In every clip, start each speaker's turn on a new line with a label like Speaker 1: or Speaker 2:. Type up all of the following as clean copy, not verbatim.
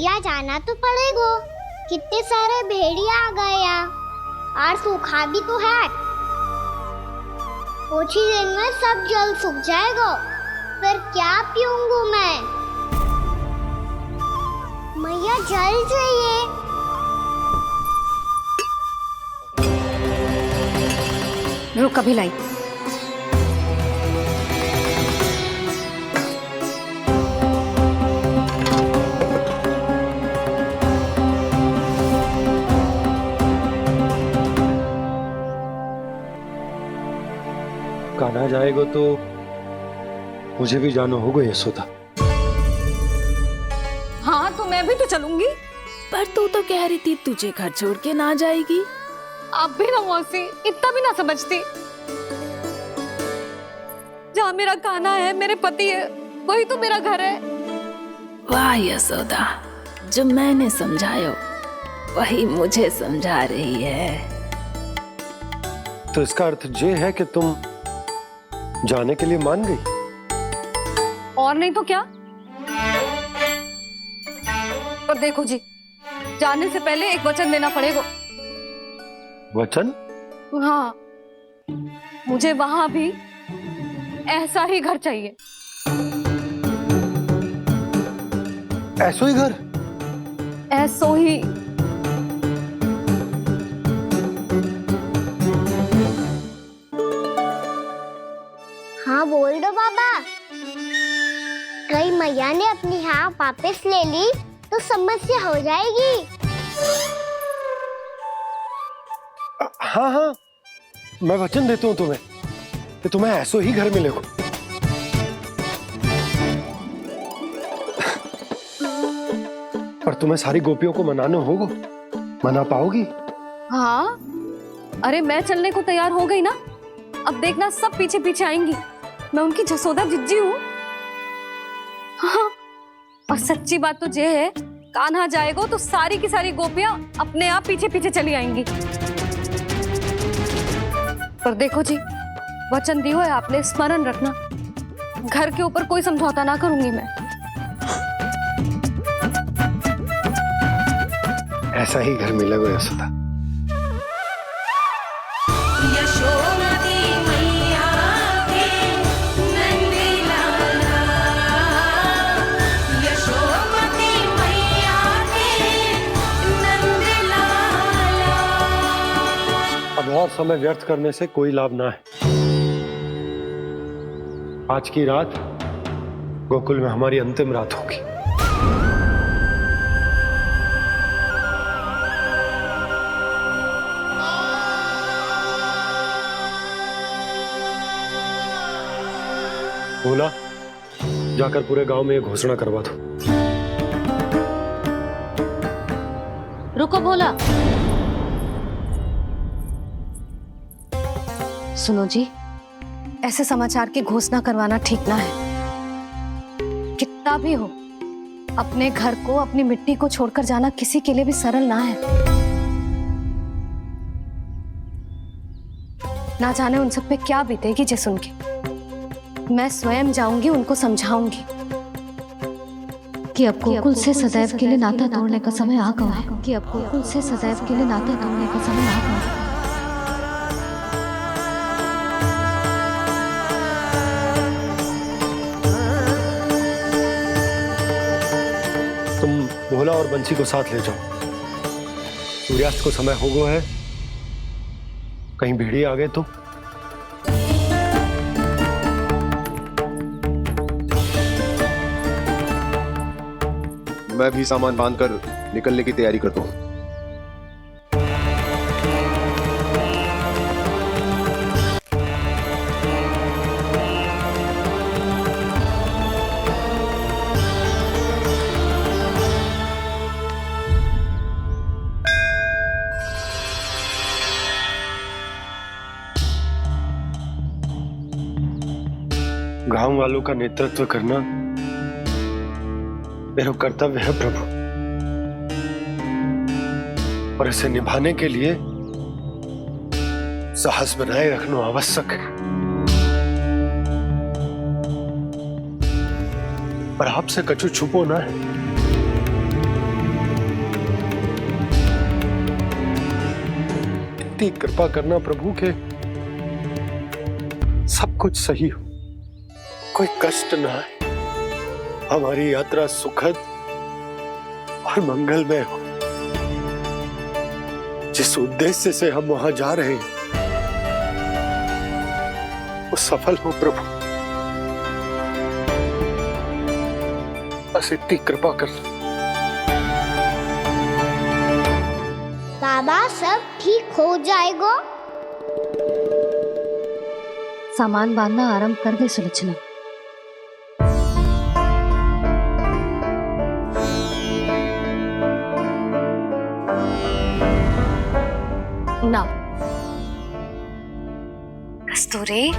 Speaker 1: या जाना तो पड़ेगा। कितने सारे भेड़िया आ गए यहाँ और सूखा भी तो है। कुछ ही दिन में सब जल सूख जाएगा, फिर क्या पीऊंगा मैं? मैया जल चाहिए।
Speaker 2: रुक अभी लाई।
Speaker 3: कान्हा जाएगा तो मुझे भी जाना होगा यशोदा।
Speaker 2: हाँ तो मैं भी तो चलूंगी।
Speaker 4: पर तू तो कह रही थी तुझे घर छोड़ के ना जाएगी।
Speaker 2: आप भी ना मौसी, इतना भी ना समझती। जहाँ मेरा कान्हा है, मेरे पति है, वही तो मेरा घर है।
Speaker 4: वाह यशोदा, जो मैंने समझाया वही मुझे समझा रही है।
Speaker 3: तो इसका अर्थ ये है कि तुम जाने के लिए मान गई?
Speaker 2: और नहीं तो क्या। और देखो जी, जाने से पहले एक वचन देना पड़ेगा।
Speaker 3: वचन?
Speaker 2: हाँ, मुझे वहां भी ऐसा ही घर चाहिए।
Speaker 3: ऐसो ही घर?
Speaker 2: ऐसो ही।
Speaker 1: हाँ बोल दो बाबा। कहीं मैया ने अपनी हाँ वापस ले ली तो समस्या हो जाएगी।
Speaker 3: हाँ हाँ, मैं वचन देता हूँ तुम्हें कि तुम्हें ऐसो ही घर मिलेगा। पर तुम्हें सारी गोपियों को मनाना होगा। मना पाओगी?
Speaker 2: हाँ, अरे मैं चलने को तैयार हो गई ना। अब देखना सब पीछे पीछे आएंगी। मैं उनकी जसोदा जिज्जी हूँ। हाँ, और सच्ची बात तो ये है, कान्हा जाएगा तो सारी की सारी गोपियां अपने आप पीछे पीछे चली आएंगी। पर देखो जी, वचन दिया है आपने, स्मरण रखना। घर के ऊपर कोई समझौता ना करूंगी मैं।
Speaker 3: ऐसा ही घर मिलेगा यशोदा। अब और समय व्यर्थ करने से कोई लाभ ना है। आज की रात गोकुल में हमारी अंतिम रात होगी। भोला, जाकर पूरे गांव में ये घोषणा करवा दो।
Speaker 2: रुको भोला। सुनो जी, ऐसे समाचार की घोषणा करवाना ठीक ना है। कितना भी हो, अपने घर को, अपनी मिट्टी को छोड़कर जाना किसी के लिए भी सरल ना है। ना जाने उन सब पे क्या बीतेगी जे सुन के। मैं स्वयं जाऊंगी, उनको समझाऊंगी कि अब गोकुल से सदैव के लिए नाता तोड़ने का समय आ गया है। कि अब गोकुल से सदैव के लिए नाता तोड़ने का समय आ गया है।
Speaker 3: तुम भोला और बंसी को साथ ले जाओ। सूर्यास्त को समय हो गया है, कहीं भेड़िया आ गए तो।
Speaker 5: मैं भी सामान बांधकर निकलने की तैयारी करता हूँ।
Speaker 3: गांव वालों का नेतृत्व करना मेरा कर्तव्य है प्रभु, और इसे निभाने के लिए साहस बनाए रखना आवश्यक है। पर आपसे कछु छुपो ना है। इतनी कृपा करना प्रभु के सब कुछ सही हो, कोई कष्ट ना आए, हमारी यात्रा सुखद और मंगलमय हो। जिस उद्देश्य से हम वहां जा रहे हैं वो सफल हो प्रभु, बस इतनी कृपा कर।
Speaker 1: बाबा सब ठीक हो जाएगा।
Speaker 2: सामान बांधना आरंभ कर दे सुलोचना। ना कस्तूरी,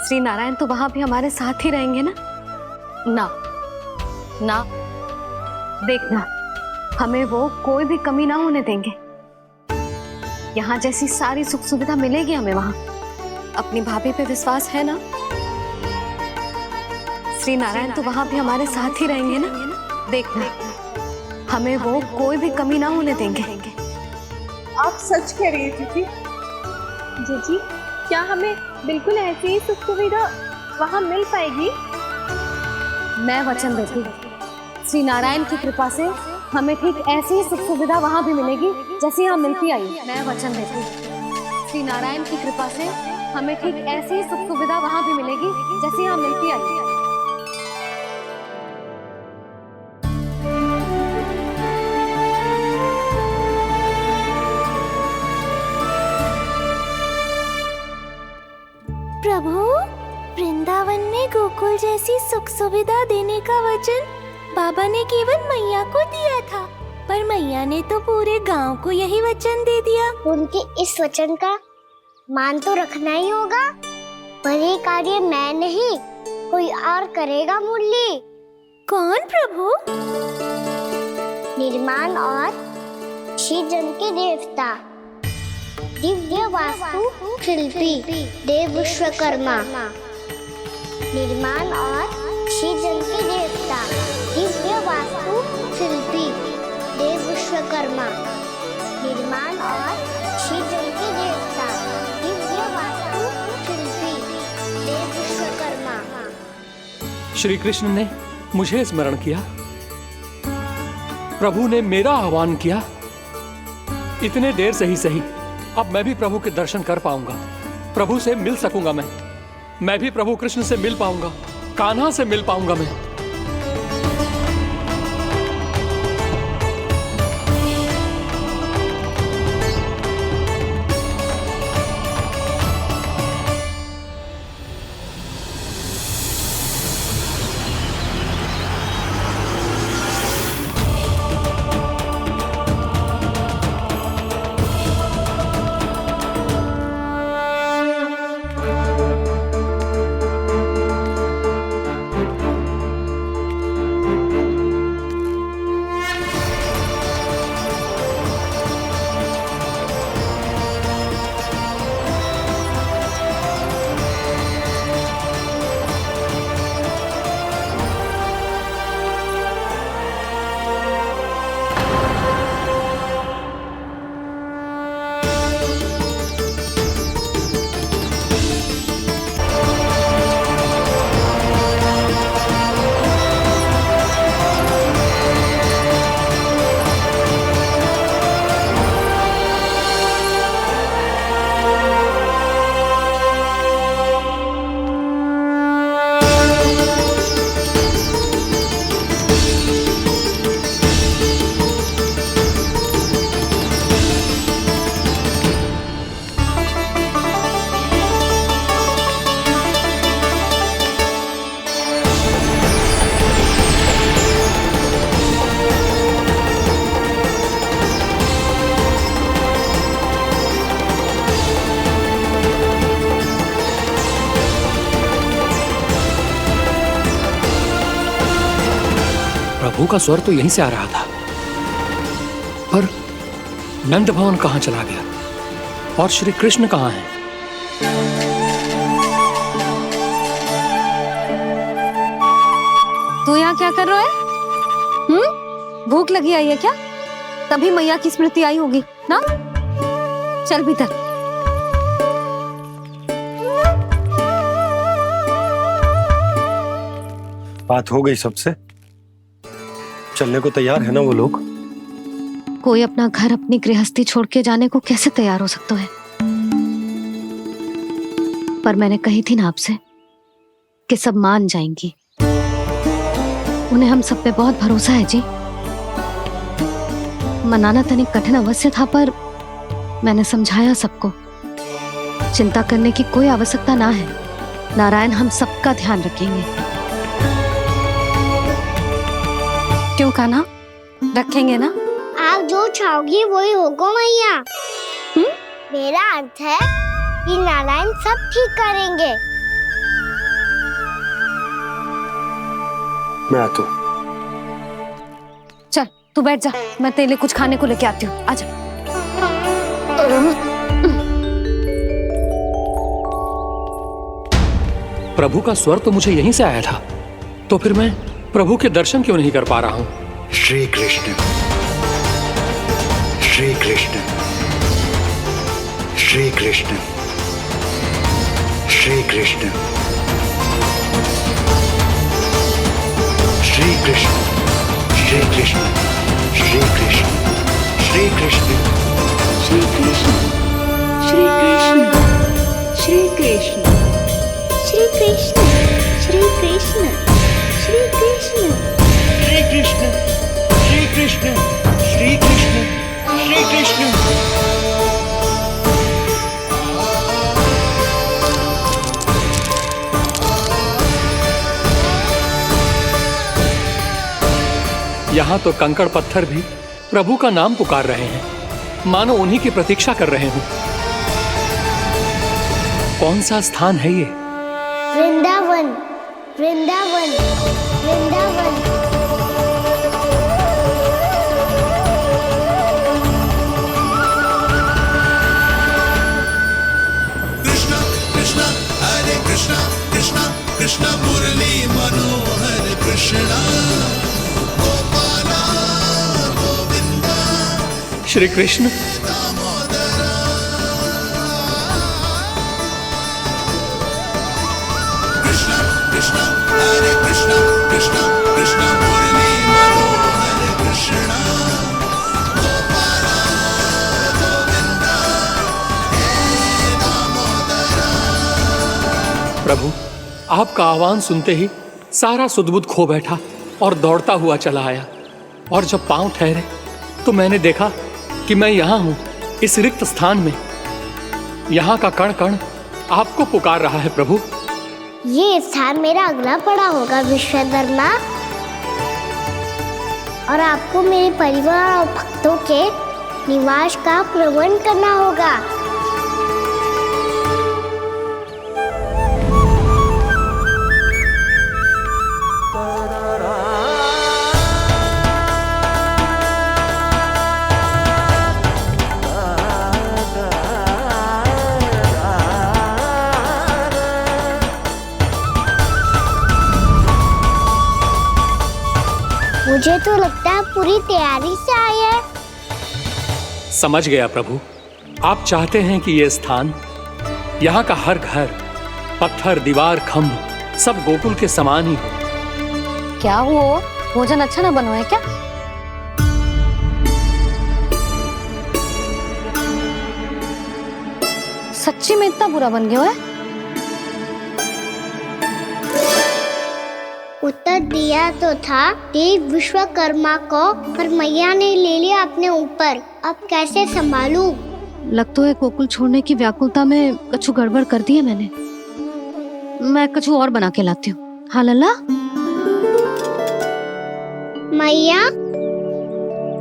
Speaker 2: श्री नारायण तो वहां भी हमारे साथ ही रहेंगे ना? ना ना, देखना हमें वो कोई भी कमी ना होने देंगे। यहाँ जैसी सारी सुख सुविधा मिलेगी हमें वहां। अपनी भाभी पे विश्वास है ना? श्री नारायण तो वहां भी हमारे साथ ही रहेंगे ना? देखना हमें वो कोई भी कमी ना होने देंगे।
Speaker 6: आप सच कह रही है दीदी। जीजी, क्या हमें बिल्कुल ऐसी ही सुख सुविधा वहाँ मिल पाएगी?
Speaker 2: मैं वचन देती हूँ, श्री नारायण की कृपा से हमें ठीक ऐसी ही सुख सुविधा वहाँ भी मिलेगी जैसी यहाँ मिलती आई। मैं वचन देती हूँ, श्री नारायण की कृपा से हमें ठीक ऐसी ही सुख सुविधा वहाँ भी मिलेगी जैसी यहाँ मिलती आई।
Speaker 7: प्रभु, वृंदावन में गोकुल जैसी सुख सुविधा देने का वचन बाबा ने केवल मैया को दिया था, पर मैया ने तो पूरे गांव को यही वचन दे दिया।
Speaker 1: उनके इस वचन का मान तो रखना ही होगा, पर ये कार्य मैं नहीं कोई और करेगा। मुरली
Speaker 7: कौन प्रभु?
Speaker 1: निर्माण और सृजन के देवता, दिव्य वास्तु शिल्पी देव विश्वकर्मा। निर्माण और सृजन के देवता, दिव्य वास्तु शिल्पी देव विश्वकर्मा। निर्माण और सृजन के देवता, दिव्य वास्तु शिल्पी देव विश्वकर्मा।
Speaker 8: श्री कृष्ण ने मुझे स्मरण किया, प्रभु ने मेरा आह्वान किया। इतने देर से ही सही, अब मैं भी प्रभु के दर्शन कर पाऊंगा, प्रभु से मिल सकूंगा। मैं भी प्रभु कृष्ण से मिल पाऊंगा, कान्हा से मिल पाऊंगा मैं। प्रभु का स्वर तो यहीं से आ रहा था, पर नंद भवन कहां चला गया और श्री कृष्ण कहां हैं?
Speaker 2: तू यहाँ क्या कर रहा है? भूख लगी आई है क्या? तभी मैया की स्मृति आई होगी ना? चल भीतर।
Speaker 3: बात हो गई सबसे? चलने को तैयार है ना वो लोग?
Speaker 2: कोई अपना घर अपनी गृहस्थी छोड़ के जाने को कैसे तैयार हो सकता है? पर मैंने कही थी ना आपसे कि सब मान जाएंगी। उन्हें हम सब पे बहुत भरोसा है जी। मनाना तनिक कठिन अवश्य था, पर मैंने समझाया सबको। चिंता करने की कोई आवश्यकता ना है। नारायण हम सबका ध्यान रखेंगे। क्यों कान्हा, रखेंगे ना?
Speaker 1: आप जो चाहोगी वही होगा मैया। मेरा अर्थ है कि नारायण सब ठीक करेंगे।
Speaker 3: मैं आता हूँ।
Speaker 2: चल तू बैठ जा, मैं तेरे लिए कुछ खाने को लेके आती हूँ। आजा।
Speaker 8: प्रभु का स्वर तो मुझे यहीं से आया था, तो फिर मैं प्रभु के दर्शन क्यों नहीं कर पा रहा हूँ?
Speaker 9: श्री कृष्ण, श्री कृष्ण, श्री कृष्ण, श्री कृष्ण, श्री कृष्ण, श्री कृष्ण, श्री कृष्ण, श्री कृष्ण, श्री कृष्ण, श्री कृष्ण, श्री कृष्ण, श्री कृष्ण, श्री कृष्ण, श्री कृष्ण, श्री कृष्ण, श्री कृष्ण, श्री कृष्ण, श्री कृष्ण।
Speaker 8: यहाँ तो कंकड़ पत्थर भी प्रभु का नाम पुकार रहे हैं, मानो उन्हीं की प्रतीक्षा कर रहे हों। कौन सा स्थान है ये?
Speaker 1: वृंदावन, वृंदावन, वृंदावन।
Speaker 9: कृष्णा कृष्णा हरे कृष्णा, कृष्णा कृष्णा मुरली मनोहर कृष्णा, गोपाला गोविंदा,
Speaker 8: श्री कृष्ण।
Speaker 9: कृष्णा कृष्णा हरे कृष्णा, कृष्णा कृष्णा मुरली मनोहर कृष्णा, गोपाला गोविंदा, हे दामोदरा।
Speaker 8: प्रभु, आपका आह्वान सुनते ही सारा सुध-बुध खो बैठा और दौड़ता हुआ चला आया। और जब पांव ठहरे तो मैंने देखा कि मैं यहाँ हूँ, इस रिक्त स्थान में। यहाँ का कण कण आपको पुकार रहा है प्रभु।
Speaker 1: ये स्थान मेरा अगला पड़ा होगा विश्वकर्मा, और आपको मेरे परिवार और भक्तों के निवास का प्रबंध करना होगा। मुझे तो लगता है पूरी तैयारी से आए हैं।
Speaker 8: समझ गया प्रभु, आप चाहते हैं कि ये स्थान, यहाँ का हर घर, पत्थर, दीवार, खम्भ सब गोकुल के समान ही हो।
Speaker 2: क्या हुआ? भोजन अच्छा ना बनो है क्या? सच्ची में इतना बुरा बन गया है?
Speaker 1: उत्तर दिया तो था देव विश्वकर्मा को, पर मैया ने ले लिया अपने ऊपर। अब कैसे संभालूं?
Speaker 2: लगता है गोकुल छोड़ने की व्याकुलता में कछु गड़बड़ कर दी है मैंने। मैं कछु और बना के लाती हूँ। हाँ लल्ला?
Speaker 1: मैया,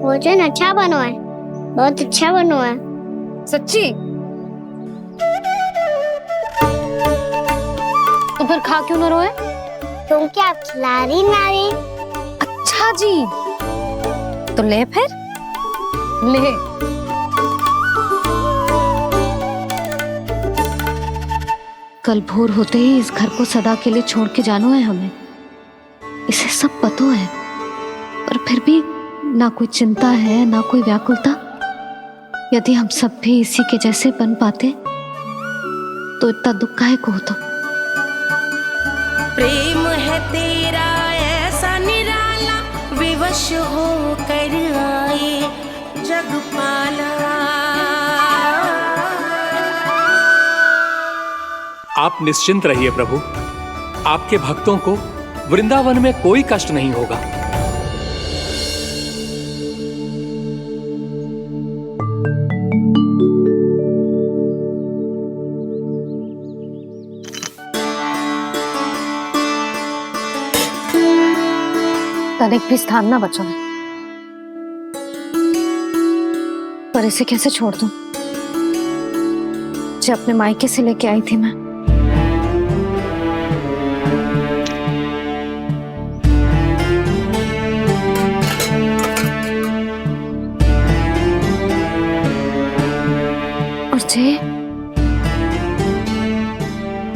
Speaker 1: भोजन अच्छा बनो है, बहुत अच्छा बनो है।
Speaker 2: सच्ची? तो फिर खा क्यों न रोए?
Speaker 1: तुम क्या खिला रही नारी?
Speaker 2: अच्छा जी, तो ले फिर ले। कल भोर होते ही इस घर को सदा के लिए छोड़ के जाना है हमें। इसे सब पता है, पर फिर भी ना कोई चिंता है ना कोई व्याकुलता। यदि हम सब भी इसी के जैसे बन पाते तो इतना दुख काहे को होता।
Speaker 7: प्रेम है तेरा ऐसा निराला, विवश हो कर आए जगपाला।
Speaker 8: आप निश्चिंत रहिए प्रभु, आपके भक्तों को वृंदावन में कोई कष्ट नहीं होगा।
Speaker 2: तनिक भी स्थान ना बचो है, पर इसे कैसे छोड़ दूं जो अपने मायके से लेके आई थी मैं। और जे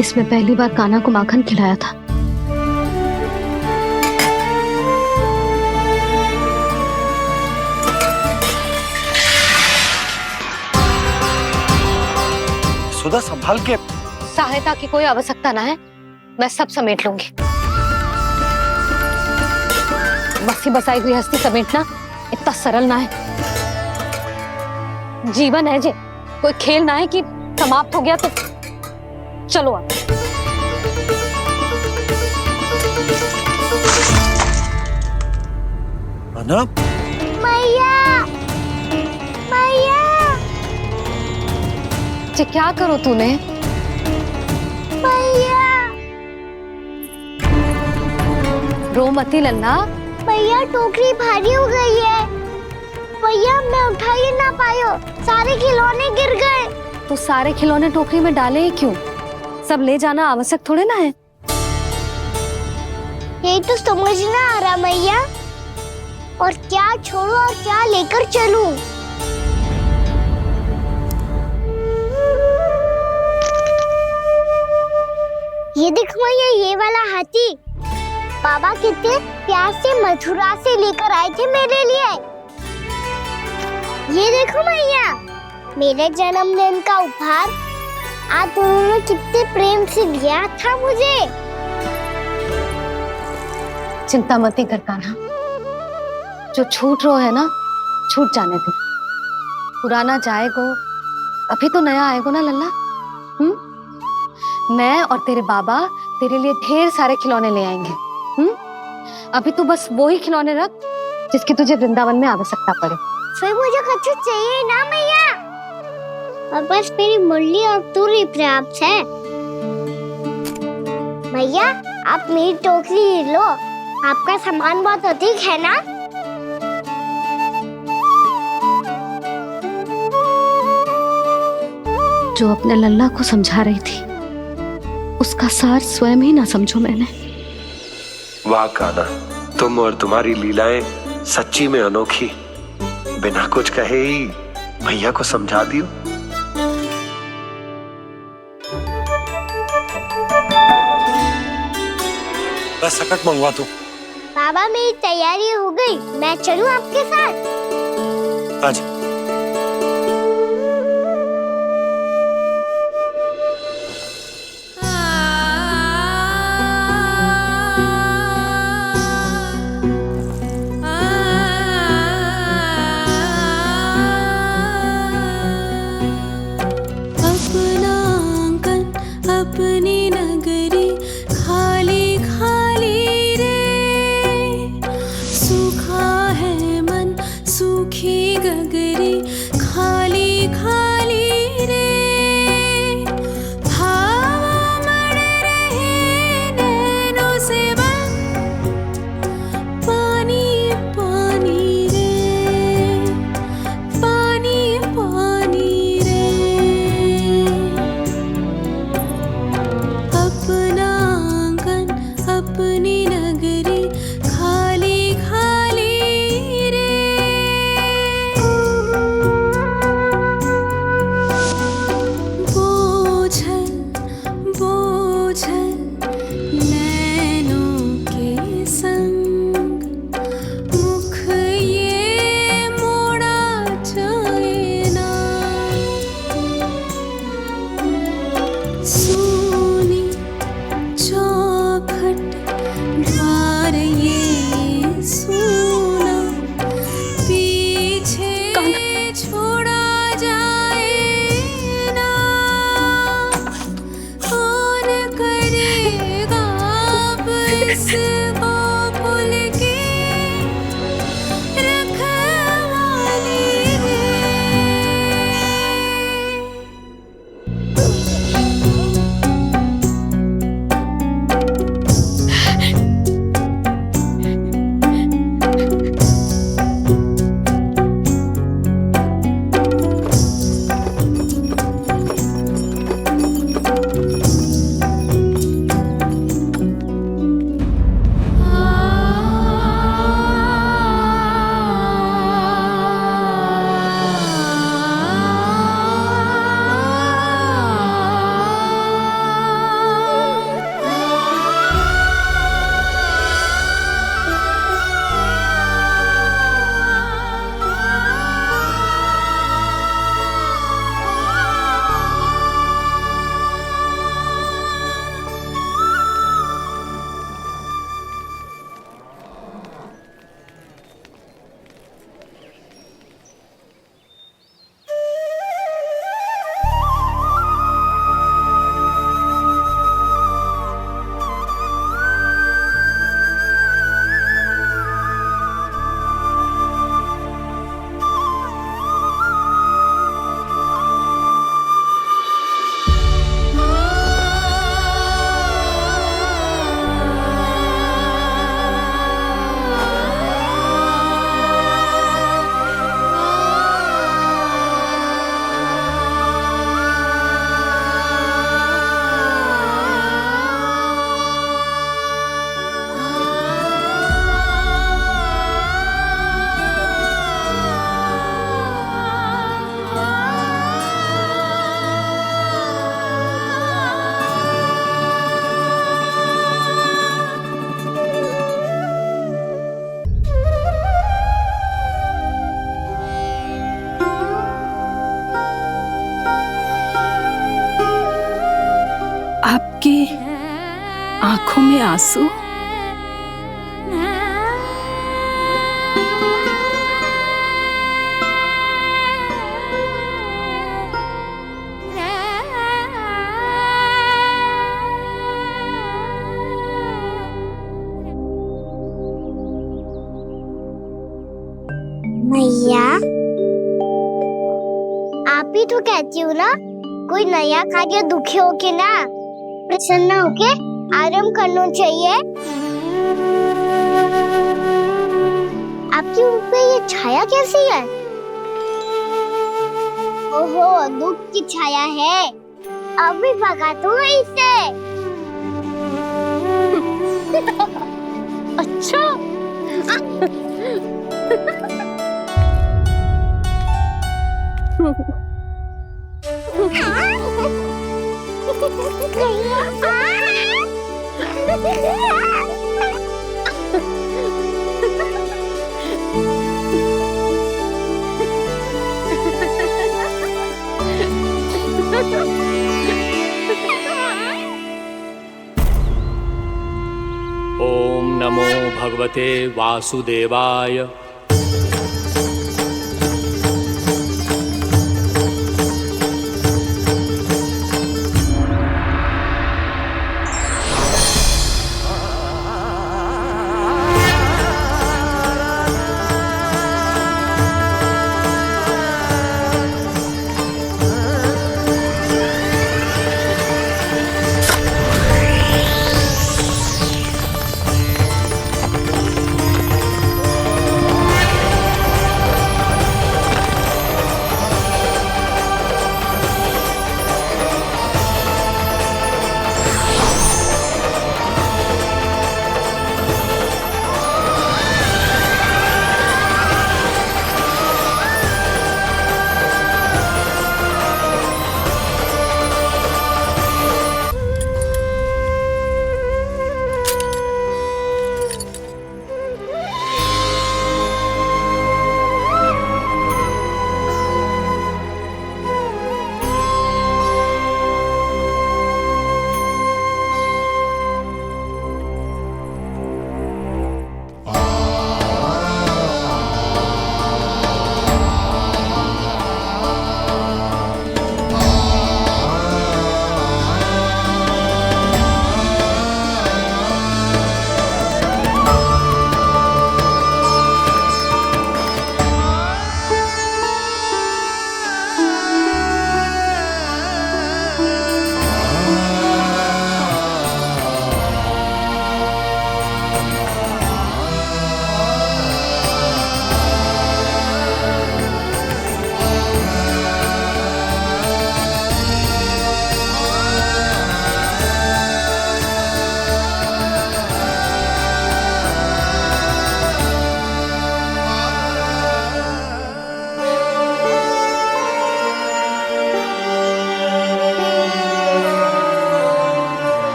Speaker 2: इसमें पहली बार कान्हा को माखन खिलाया था।
Speaker 3: सुधा संभाल के।
Speaker 2: सहायता की कोई आवश्यकता ना है, मैं सब समेट लूंगी। बसी बसाई गृहस्थी समेटना इतना सरल ना है। जीवन है जे, कोई खेल ना है कि समाप्त हो गया तो चलो आप।
Speaker 3: अना?
Speaker 1: मैया, मैया,
Speaker 2: जे क्या करो तूने?
Speaker 1: मैया,
Speaker 2: रो मती लल्ला।
Speaker 1: मैया टोकरी भारी हो गई है। भैया मैं उठा ही ना पायो, सारे खिलौने गिर गए।
Speaker 2: तो सारे खिलौने टोकरी में डाले ही क्यों? सब ले जाना आवश्यक थोड़े ना है।
Speaker 1: यही तो समझ ना आ रहा मैया, और क्या छोड़ू और क्या लेकर चलूं? ये देखो मैया, ये वाला हाथी बाबा कितने प्यार से मथुरा से लेकर आए थे मेरे लिए। ये देखो मैया, मेरे जन्मदिन का उपहार आज उन्होंने कितने प्रेम से दिया था मुझे।
Speaker 2: चिंता मत कर कान्हा, जो छूट रो है ना छूट जाने दे। पुराना जाएगो, अभी तो नया आएगो ना लल्ला। मैं और तेरे बाबा तेरे लिए ढेर सारे खिलौने ले आएंगे। अभी तू बस वो ही खिलौने रख जिसकी तुझे वृंदावन में आवश्यकता पड़े।
Speaker 1: फिर मुझे कुछ चाहिए ना मैया, और बस मेरी मुरली और तुरी पर्याप्त है। मैया आप मेरी टोकरी लो, आपका सामान बहुत अधिक है ना।
Speaker 2: जो अपने लल्ला को समझा रही थी उसका सार स्वयं ही ना समझो मैंने।
Speaker 10: वाह कान्हा, तुम और तुम्हारी लीलाएं सच्ची में अनोखी। बिना कुछ कहे ही भैया को समझा दियो।
Speaker 3: बस सकट मंगवा दो।
Speaker 1: बाबा मेरी तैयारी हो गई, मैं चलूं आपके साथ?
Speaker 3: आज
Speaker 7: अपनी नगरी खाली खाली रे, सूखा है मन सूखी गगरी खाली खाली रे, हवा मर रहे नैनों से बन पानी पानी रे, पानी पानी रे। अपना आंगन अपनी नगरी खाली खाली रे।
Speaker 4: आंखों में आंसू।
Speaker 1: मैया, आप ही तो कहती हो ना, कोई नया कार्य दुखी होके ना प्रसन्न होके आराम करना चाहिए। आपकी मुंह पे ये छाया कैसी है? ओहो, दुख की छाया है। अभी भगा दो इसे।
Speaker 2: अच्छा।
Speaker 8: ओम नमो भगवते वासुदेवाय।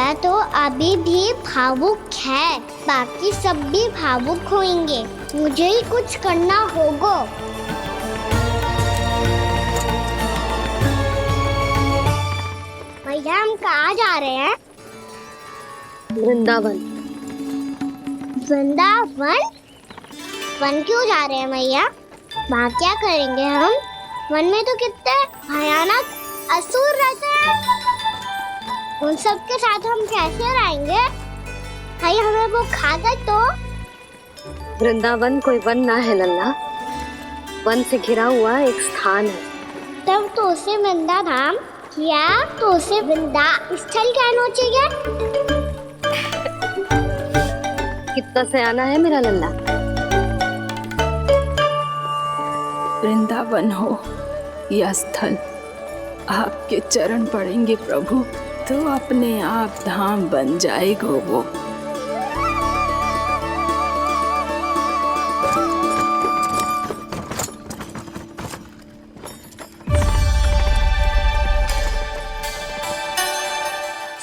Speaker 1: मैया तो अभी भी भावुक है, बाकी सब भी भावुक होंगे। मुझे ही कुछ करना होगा। भैया हम कहाँ जा रहे हैं?
Speaker 2: वृंदावन।
Speaker 1: वृंदावन? वन क्यों जा रहे हैं भैया? वहाँ क्या करेंगे हम? वन में तो कितने भयानक असुर रहते हैं। उन सब के साथ हम कैसे रहेंगे? कहीं हमें वो खा गए तो?
Speaker 2: वृंदावन कोई वन ना है लल्ला, वन से घिरा हुआ एक स्थान है।
Speaker 1: तब तो उसे वृंदा धाम या तो उसे वृंदा स्थल कहना चाहिए।
Speaker 2: कितना सयाना है मेरा लल्ला।
Speaker 4: वृंदावन हो या स्थल, आपके चरण पड़ेंगे प्रभु तो अपने आप धाम बन जाएगा वो।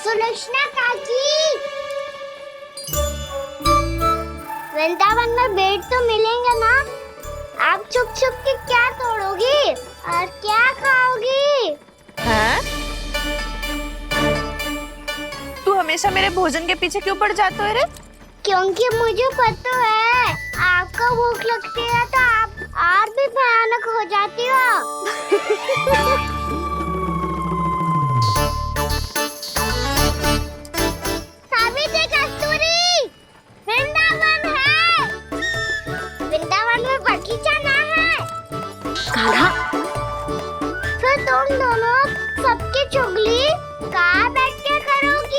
Speaker 1: सुलोचना काकी, वृंदावन में बेट तो मिलेंगे ना? आप छुप छुप के क्या तोड़ोगी और क्या खाओगी?
Speaker 6: हाँ? तू हमेशा मेरे भोजन के पीछे क्यों पड़ जाता है रे?
Speaker 1: क्योंकि मुझे पता है आपको भूख लगती है तो आप और भी भयानक हो जाती हो। सावित्री, कस्तूरी, वृंदावन है। वृंदावन में बगीचा ना है।
Speaker 2: कान्हा,
Speaker 1: फिर तुम दोनों सबकी चुगली कहाँ बैठ के करोगी?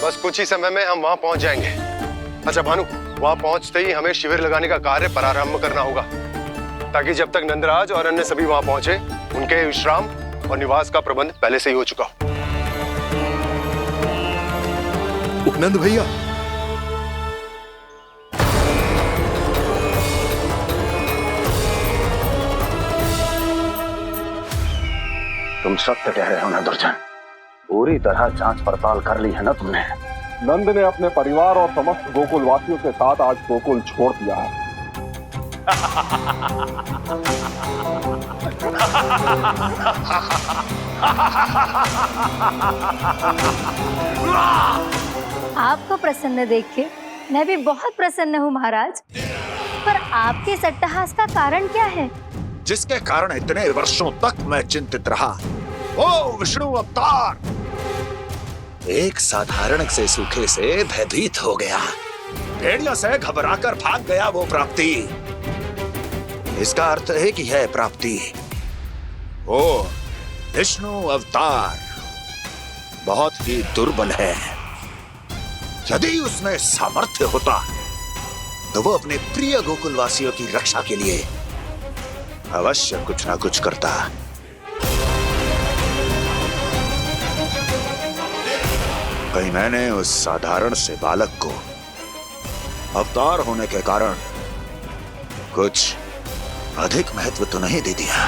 Speaker 5: बस कुछ ही समय में हम वहां पहुंच जाएंगे। अच्छा भानु, वहां पहुंचते ही हमें शिविर लगाने का कार्य प्रारंभ करना होगा, ताकि जब तक नंदराज और अन्य सभी वहां पहुंचे उनके विश्राम और निवास का प्रबंध पहले से ही हो चुका हो।
Speaker 11: नंद भैया,
Speaker 12: तुम सत्य कह रहे हो ना दुर्जन, पूरी तरह जांच पड़ताल कर ली है ना तुमने?
Speaker 13: नंद ने अपने परिवार और समस्त गोकुल वासियों के साथ आज गोकुल छोड़ दिया है।
Speaker 14: आपको प्रसन्न देख के मैं भी बहुत प्रसन्न हूँ महाराज, पर आपके इस अट्टहास का कारण क्या है?
Speaker 12: जिसके कारण इतने वर्षों तक मैं चिंतित रहा, ओ विष्णु अवतार, एक साधारण से सूखे से भयभीत हो गया, भेड़ियों से घबराकर भाग गया वो प्राप्ति। इसका अर्थ है कि यह प्राप्ति वो विष्णु अवतार बहुत ही दुर्बल है। यदि उसमें सामर्थ्य होता तो वो अपने प्रिय गोकुलवासियों की रक्षा के लिए अवश्य कुछ ना कुछ करता। कहीं मैंने उस साधारण से बालक को अवतार होने के कारण कुछ अधिक महत्व तो नहीं दे दिया।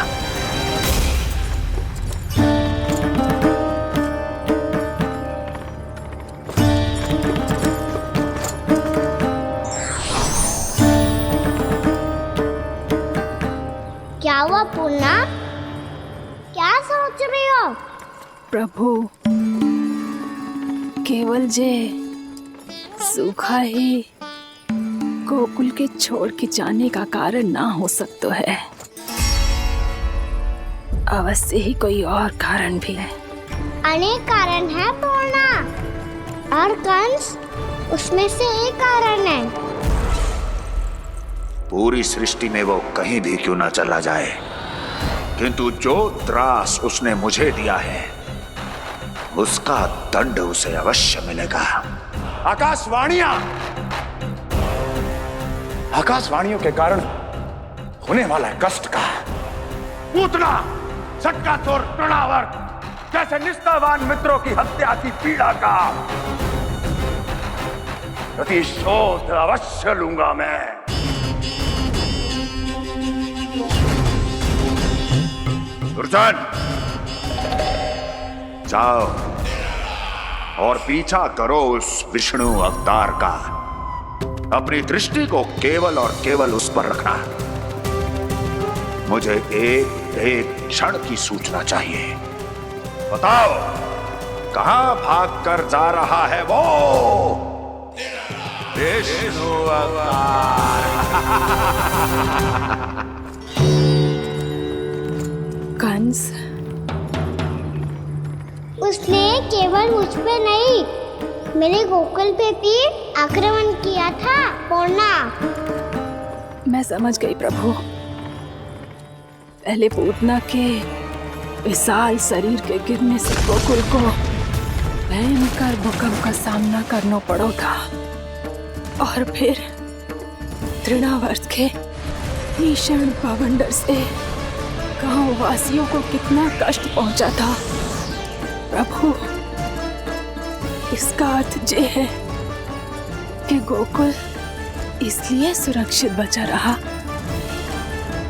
Speaker 1: क्या हुआ पूर्णा? क्या सोच रही हो?
Speaker 4: प्रभु, केवल जे सूखा ही गोकुल के छोड़ के जाने का कारण ना हो सकता है, अवश्य ही कोई और कारण भी है।
Speaker 1: अनेक कारण है पूर्णा, और कंस उसमें से एक कारण है।
Speaker 12: पूरी सृष्टि में वो कहीं भी क्यों ना चला जाए, किंतु जो त्रास उसने मुझे दिया है उसका दंड उसे अवश्य मिलेगा। आकाशवाणियां, आकाशवाणियों के कारण होने वाला कष्ट का पूतना, शक्कासुर, तृणावर्त जैसे निष्ठावान मित्रों की हत्या की पीड़ा का प्रतिशोध अवश्य लूंगा मैं। दुर्जन, जाओ और पीछा करो उस विष्णु अवतार का। अपनी दृष्टि को केवल और केवल उस पर रखना। मुझे एक क्षण की सूचना चाहिए। बताओ, कहां भाग कर जा रहा है वो विष्णु अवतार?
Speaker 4: कंस,
Speaker 1: उसने केवल मुझ पे नहीं, मेरे गोकुल पे भी आक्रमण किया था पूर्णा।
Speaker 4: मैं समझ गई प्रभु। पहले पूतना के विशाल शरीर के गिरने से गोकुल को भयंकर भूकंप का सामना करना पड़ा था, और फिर तृणावर्त के भीषण पावंडर से गांव वासियों को कितना कष्ट पहुंचा था। प्रभु, इसका अर्थ ये है कि गोकुल इसलिए सुरक्षित बचा रहा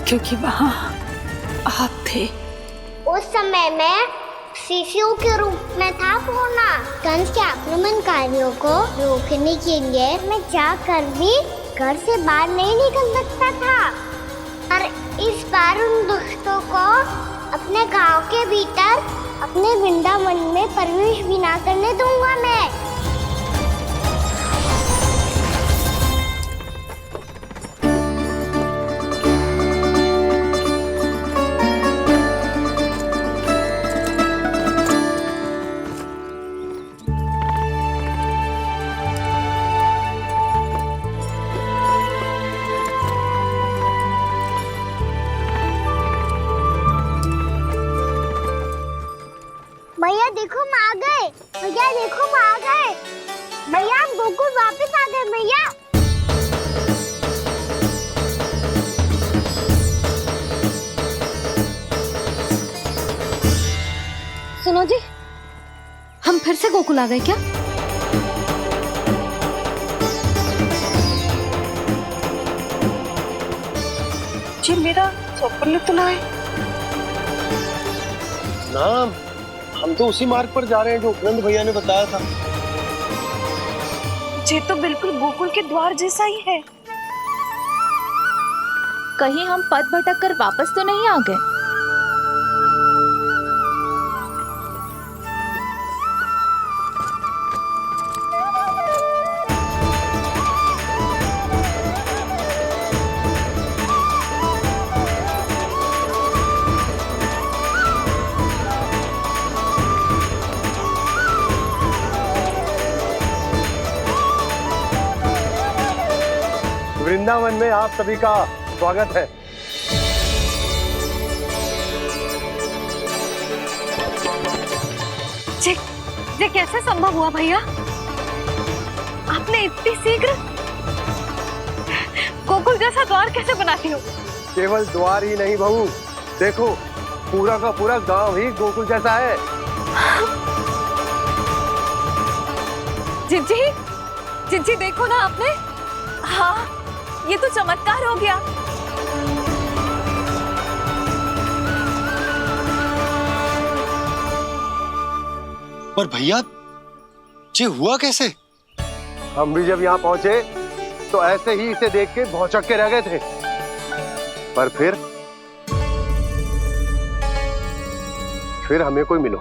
Speaker 4: क्योंकि वहां आप थे।
Speaker 1: उस समय मैं शिशु के रूप में था पूर्णा। कंस के आक्रमणकारियों को रोकने के लिए मैं जाकर भी घर से बाहर नहीं निकल सकता था, और इस बार उन दुष्टों को अपने गांव के भीतर, अपने वृंदावन में प्रवेश भी ना करने दूंगा मैं। भैया देखो हम आ गए, भैया देखो हम आ गए, भैया हम गोकुल वापस आ गए भैया।
Speaker 2: सुनो जी, हम फिर से गोकुल आ गए क्या?
Speaker 6: जी मेरा स्वप्न तो ना है।
Speaker 3: ना, हम तो उसी मार्ग पर जा रहे हैं जो उपनंद भैया ने बताया था।
Speaker 6: ये तो बिल्कुल गोकुल के द्वार जैसा ही है।
Speaker 7: कहीं हम पथ भटक कर वापस तो नहीं आ गए?
Speaker 3: वृंदावन में आप सभी का स्वागत है।
Speaker 2: ये कैसे संभव हुआ भैया? आपने इतनी शीघ्र गोकुल जैसा द्वार कैसे बनाती हो?
Speaker 3: केवल द्वार ही नहीं बहू, देखो पूरा का पूरा गांव ही गोकुल जैसा है।
Speaker 2: जिज्जी, जिज्जी देखो ना आपने। हाँ, ये तो चमत्कार हो गया।
Speaker 3: पर भैया, ये हुआ कैसे? हम भी जब यहाँ पहुंचे तो ऐसे ही इसे देख के भौचक्के रह गए थे, पर फिर हमें कोई मिलो।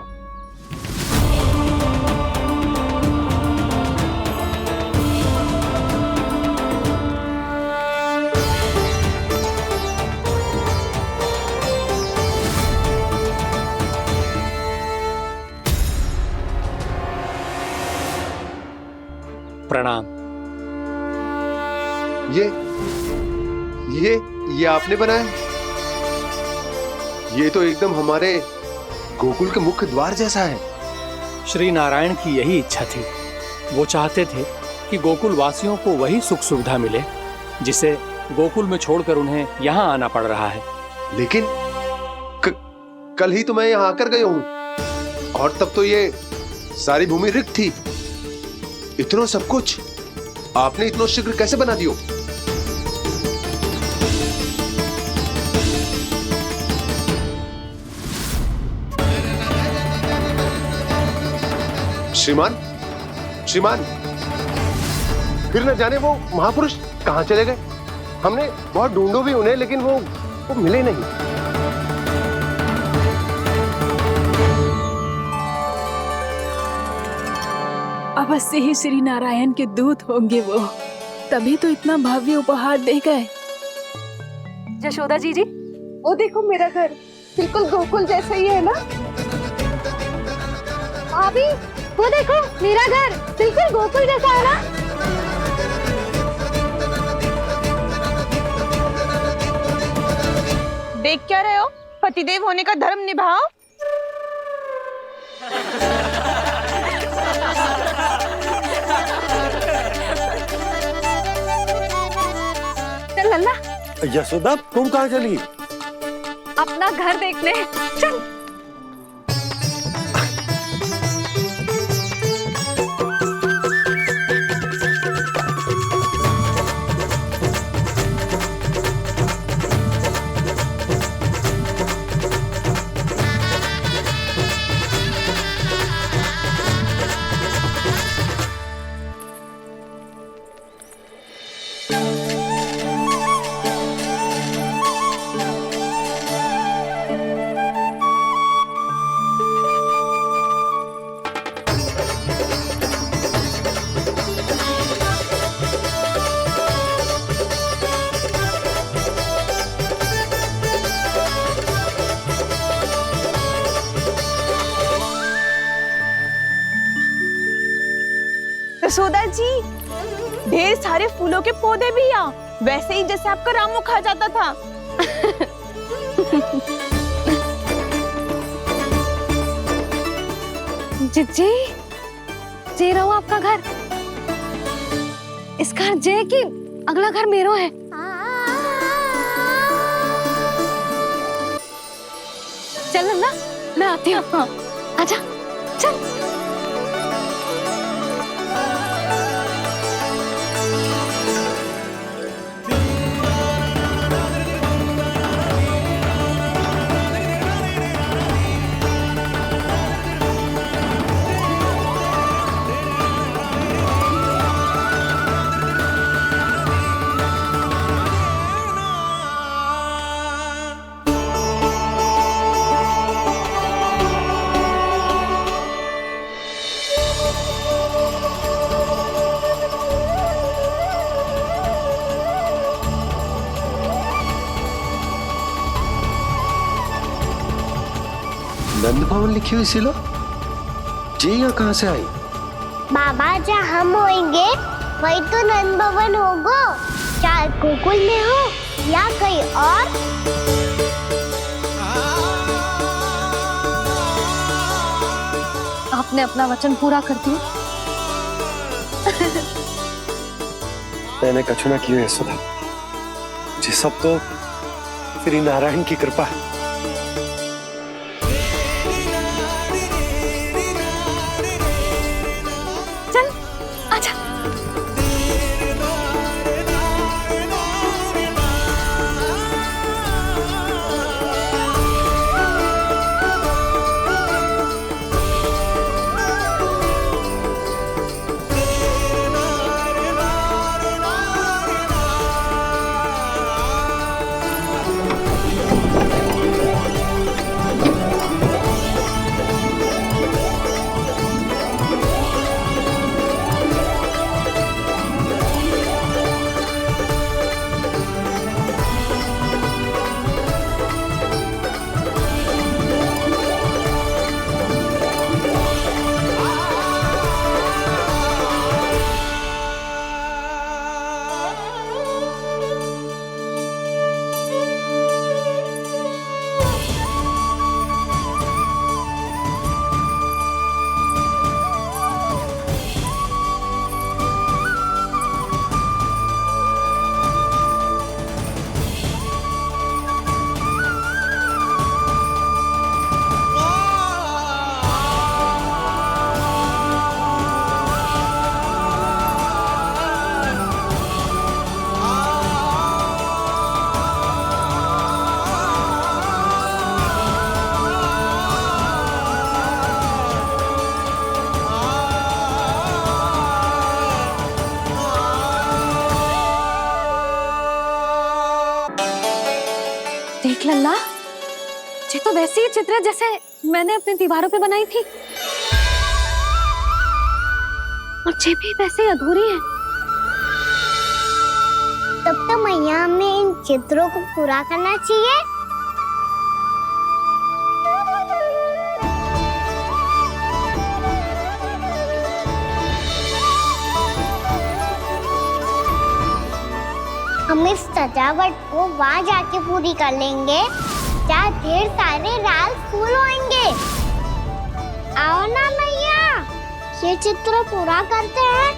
Speaker 8: प्रणाम।
Speaker 3: ये आपने बनाया? ये तो एकदम हमारे गोकुल के मुख्य द्वार जैसा है।
Speaker 8: श्री नारायण की यही इच्छा थी। वो चाहते थे कि गोकुल वासियों को वही सुख सुविधा मिले जिसे गोकुल में छोड़कर उन्हें यहाँ आना पड़ रहा है।
Speaker 3: लेकिन कल ही तो मैं यहाँ आकर गया हूँ और तब तो ये सारी भूमि रिक्त थी। इतना सब कुछ आपने इतना शीघ्र कैसे बना दियो? श्रीमान, श्रीमान, फिर न जाने वो महापुरुष कहां चले गए। हमने बहुत ढूंढो भी उन्हें, लेकिन वो मिले नहीं।
Speaker 4: अवश्य ही श्री नारायण के दूत होंगे वो, तभी तो इतना भव्य उपहार दे गए।
Speaker 14: यशोदा जी,
Speaker 6: वो देखो मेरा घर बिल्कुल गोकुल जैसा ही है ना।
Speaker 1: भाभी वो देखो मेरा घर बिल्कुल गोकुल जैसा है ना।
Speaker 6: देख क्या रहे हो? पतिदेव होने का धर्म निभाओ।
Speaker 2: चल लल्ला,
Speaker 3: यशोदा तुम कहाँ चली?
Speaker 2: अपना घर देखने चल।
Speaker 6: यशोदा जी, ढेर सारे फूलों के पौधे भी यहाँ, वैसे ही जैसे आपका रामू खा जाता था।
Speaker 2: जिज्जी, जे रहो आपका घर। इस घर जे की अगला घर मेरो है। चल ना, मैं आती हूँ। हाँ, आजा, चल।
Speaker 3: नंद भवन लिखी हुई सिलो जी यहाँ कहाँ से आई?
Speaker 1: बाबा जहाँ हम होंगे वही तो नंद भवन होगा, चाहे गोकुल में हो या कहीं और।
Speaker 2: आपने अपना वचन पूरा कर दिया।
Speaker 3: मैंने कछु ना किया यशोदा जी, सब तो श्री नारायण की कृपा है।
Speaker 2: चल, आजा। लल्ला, ये तो वैसी ही चित्र है जैसे मैंने अपनी दीवारों पे बनाई थी, और ये भी वैसे ही अधूरी है।
Speaker 1: तब तो मैया हमें इन चित्रों को पूरा करना चाहिए। हम इस सजावट को वहाँ जाके पूरी कर लेंगे जहाँ ढेर सारे लाल फूल होंगे। आओ ना मैया, ये चित्र पूरा करते हैं।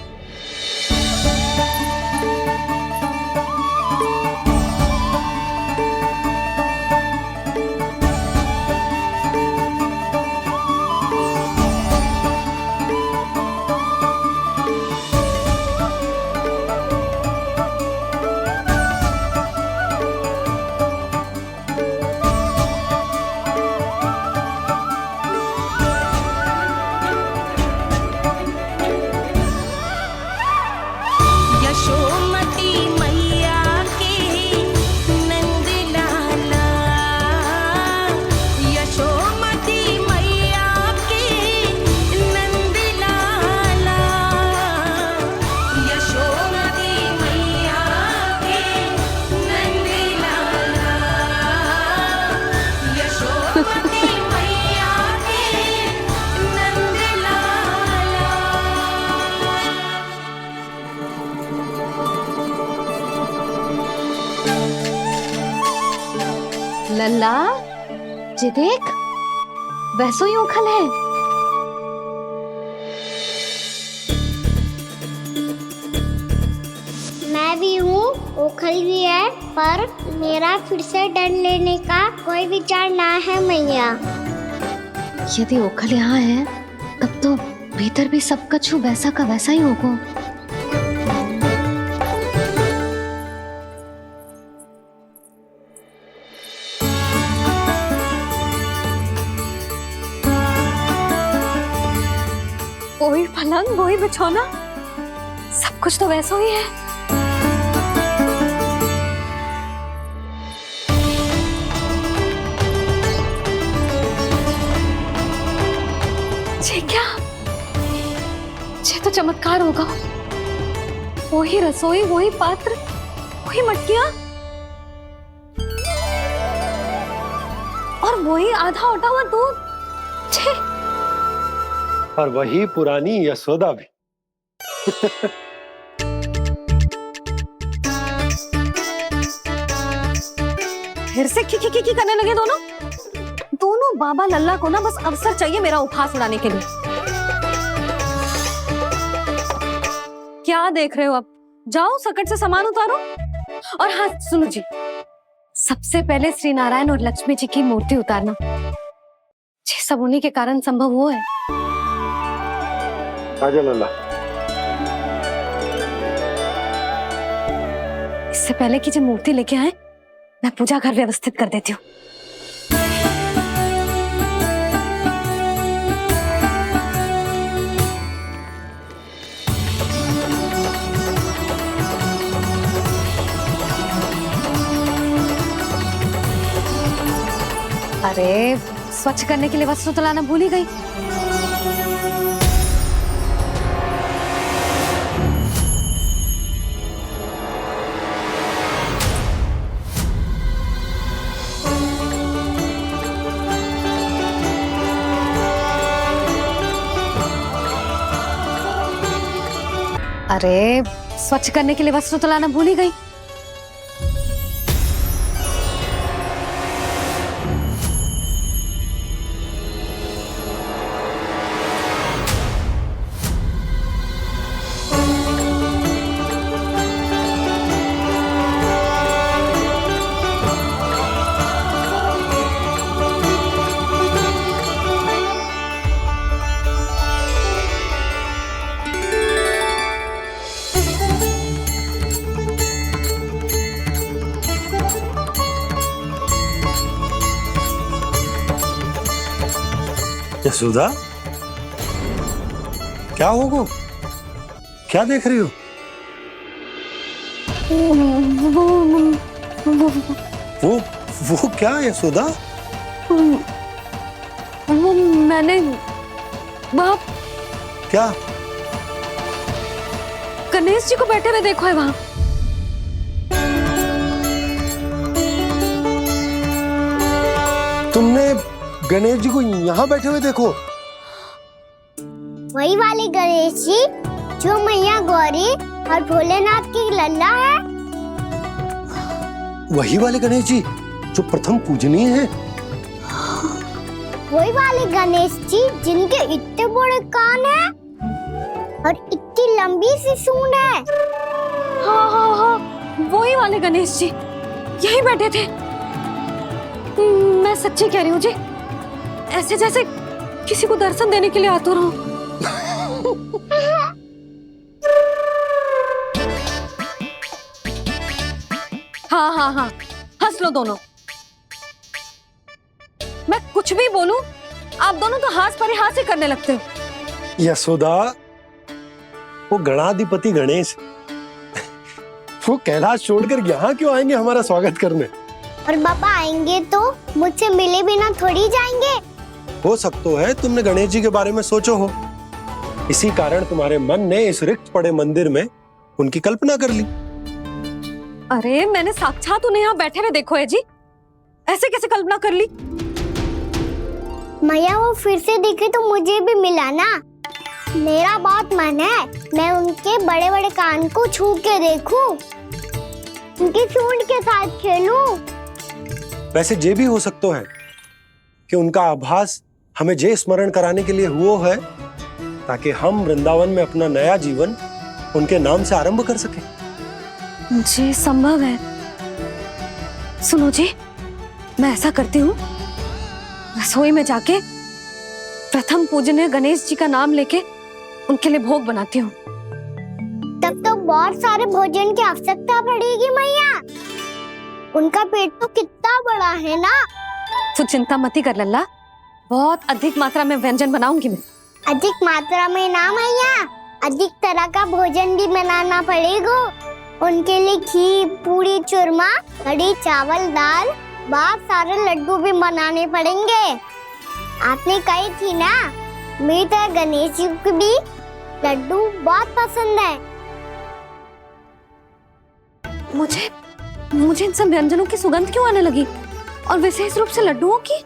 Speaker 2: लल्ला, ये देख, वैसो ही उखल है।
Speaker 1: मैं भी हूँ, ओखल भी है, पर मेरा फिर से डर लेने का कोई विचार ना है मैया।
Speaker 2: यदि ओखल यहाँ है, तब तो भीतर भी सब कुछ वैसा का वैसा ही होगा। वही पलंग, वही बिछौना, सब कुछ तो वैसा ही है। ये क्या? ये तो चमत्कार होगा। वही रसोई, वही पात्र, वही मटकियां, और वही आधा उटा हुआ दूध। छे!
Speaker 15: और वही पुरानी यशोदा भी।
Speaker 2: फिर से की करने लगे दोनों बाबा लल्ला को ना बस अवसर चाहिए मेरा उपहास उड़ाने के लिए। क्या देख रहे हो? अब जाओ, सकट से सामान उतारो। और हाँ सुनो जी, सबसे पहले श्री नारायण और लक्ष्मी जी की मूर्ति उतारना। ये सब उन्हीं के कारण संभव हुआ है।
Speaker 15: आजा लल्ला।
Speaker 2: इससे पहले कि जो मूर्ति लेके आए, मैं पूजा घर व्यवस्थित कर देती हूँ। अरे, स्वच्छ करने के लिए वस्त्र तो लाना भूल ही गई। अरे, स्वच्छ करने के लिए वस्त्र तो लाना भूल ही गई।
Speaker 15: यशोदा, क्या होगा? क्या देख रही हो? वो क्या यशोदा?
Speaker 2: वो मैंने वहाँ
Speaker 15: क्या?
Speaker 2: गणेश जी को बैठे हुए देखो है वहाँ।
Speaker 15: तुमने गणेश जी को यहाँ बैठे हुए देखो?
Speaker 1: वही वाले गणेश जी जो मैया गौरी और भोलेनाथ की लल्ला है।
Speaker 15: वही वाले गणेश जी जो प्रथम पूजनीय हैं?
Speaker 1: वही वाले गणेश जी जिनके इतने बड़े कान हैं और इतनी लंबी सी सूंड है।
Speaker 2: हाँ हाँ हाँ, वही वाले गणेश जी यही बैठे थे। मैं सच्ची कह रही हूँ जी, ऐसे जैसे किसी को दर्शन देने के लिए आतुर हूँ। हाँ हाँ हाँ, हंस लो दोनों। मैं कुछ भी बोलूं, आप दोनों तो हाथ परिहास ही करने लगते हो।
Speaker 15: यशोदा, वो गणाधिपति गणेश वो कैलाश छोड़कर यहाँ क्यों आएंगे हमारा स्वागत करने?
Speaker 1: और बाबा आएंगे तो मुझसे मिले बिना थोड़ी जाएंगे।
Speaker 15: हो सकता है तुमने गणेश जी के बारे में सोचो हो, इसी कारण तुम्हारे मन ने इस रिक्त पड़े मंदिर में उनकी कल्पना कर ली।
Speaker 2: अरे मैंने साक्षात उन्हें यहाँ बैठे हुए देखो है जी, ऐसे कैसे कल्पना कर ली?
Speaker 1: मैया वो फिर से दिखे तो मुझे भी मिला ना। मेरा बहुत मन है मैं उनके बड़े बड़े कान को छू के देखूं, उनकी सूंड के साथ खेलूं।
Speaker 15: वैसे ये भी हो सकता है कि उनका आभास हमें जे स्मरण कराने के लिए हुआ है ताकि हम वृंदावन में अपना नया जीवन उनके नाम से आरंभ कर सके।
Speaker 2: जी संभव है। सुनो जी, मैं ऐसा करती हूँ, रसोई में जाके प्रथम पूजनीय गणेश जी का नाम लेके उनके लिए भोग बनाती हूँ।
Speaker 1: तब तो बहुत सारे भोजन की आवश्यकता पड़ेगी मैया, उनका पेट तो कितना बड़ा है ना।
Speaker 2: तू चिंता मत ही कर लल्ला, बहुत अधिक मात्रा में व्यंजन बनाऊंगी मैं।
Speaker 1: अधिक मात्रा में ना मैया, अधिक तरह का भोजन भी बनाना पड़ेगा। उनके लिए खीर, पूरी, चूरमा, कढ़ी, चावल, दाल, बहुत सारे लड्डू भी बनाने पड़ेंगे। आपने कही थी ना, मेरी तरह गणेश जी को भी लड्डू बहुत पसंद है।
Speaker 2: मुझे इन सब व्यंजनों की सुगंध क्यों आने लगी, और विशेष रूप से लड्डुओं की?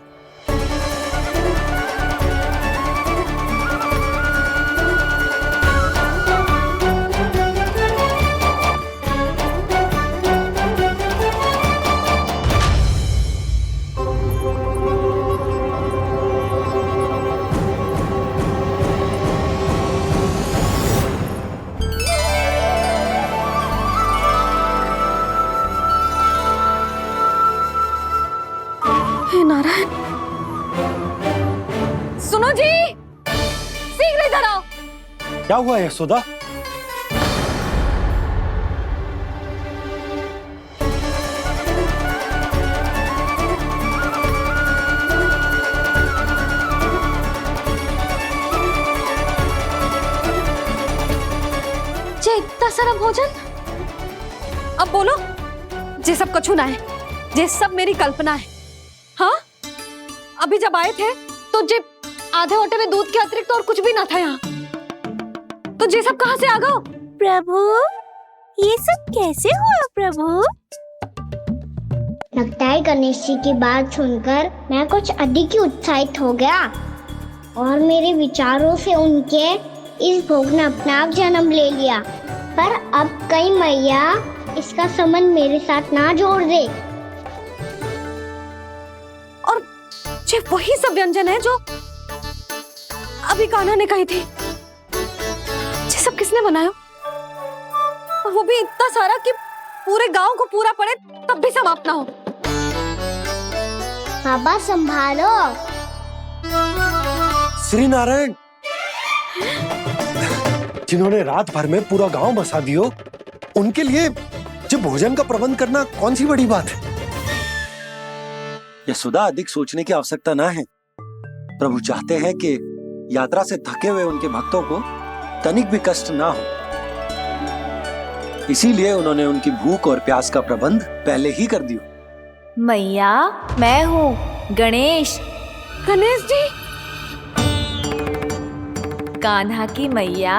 Speaker 2: नारायण, सुनो जी, शीघ्र इधर आओ।
Speaker 15: क्या हुआ यशोदा?
Speaker 2: जे इतना सारा भोजन, अब बोलो, जे सब कछु ना है, जे सब मेरी कल्पना है। हाँ, अभी जब आए थे तो जे आधे ओटे में दूध के अतिरिक्त और कुछ भी ना था यहाँ, तो जे सब कहाँ से आ गए?
Speaker 7: प्रभु, ये सब कैसे हुआ प्रभु?
Speaker 1: लगता है गणेश जी की बात सुनकर मैं कुछ अधिक ही उत्साहित हो गया और मेरे विचारों से उनके इस भोग ने अपना आप जन्म ले लिया। पर अब कहीं मैया इसका संबंध मेरे साथ ना जोड़ दे।
Speaker 2: ये वही सब व्यंजन है जो अभी कान्हा ने कही थी। ये सब किसने बनाया? और वो भी इतना सारा कि पूरे गांव को पूरा पड़े तब भी समाप्त ना हो।
Speaker 1: बाबा संभालो।
Speaker 15: श्री नारायण, जिन्होंने रात भर में पूरा गांव बसा दियो, उनके लिए जो भोजन का प्रबंध करना कौन सी बड़ी बात है? यशोदा, अधिक सोचने की आवश्यकता ना है। प्रभु चाहते हैं कि यात्रा से थके हुए उनके भक्तों को तनिक भी कष्ट ना हो, इसीलिए उन्होंने उनकी भूख और प्यास का प्रबंध पहले ही कर दिया।
Speaker 7: मैया, मैं हूँ गणेश।
Speaker 2: गणेश जी।
Speaker 7: कान्हा की मैया।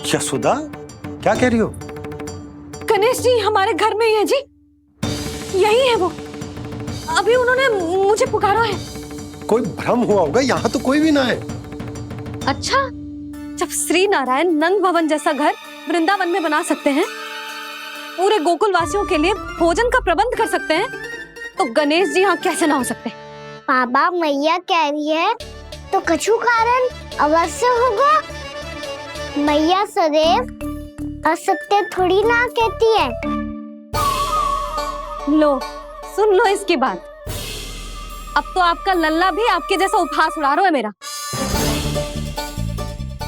Speaker 15: यशोदा, क्या कह रही हो?
Speaker 2: गणेश जी हमारे घर में ही है जी, यही है वो। अभी उन्होंने मुझे पुकारा है।
Speaker 15: कोई भ्रम हुआ होगा, यहाँ तो कोई भी ना है।
Speaker 2: अच्छा, जब श्री नारायण नंद भवन जैसा घर वृंदावन में बना सकते हैं, पूरे गोकुल वासियों के लिए भोजन का प्रबंध कर सकते हैं, तो गणेश जी यहाँ कैसे ना हो सकते?
Speaker 1: बाबा, मैया कह रही है तो कछु कारण अवश्य होगा। मैया सदैव असत्य थोड़ी ना कहती है।
Speaker 2: लो, सुन लो इसकी बात। अब तो आपका लल्ला भी आपके जैसा उपहास उड़ा रहा है मेरा।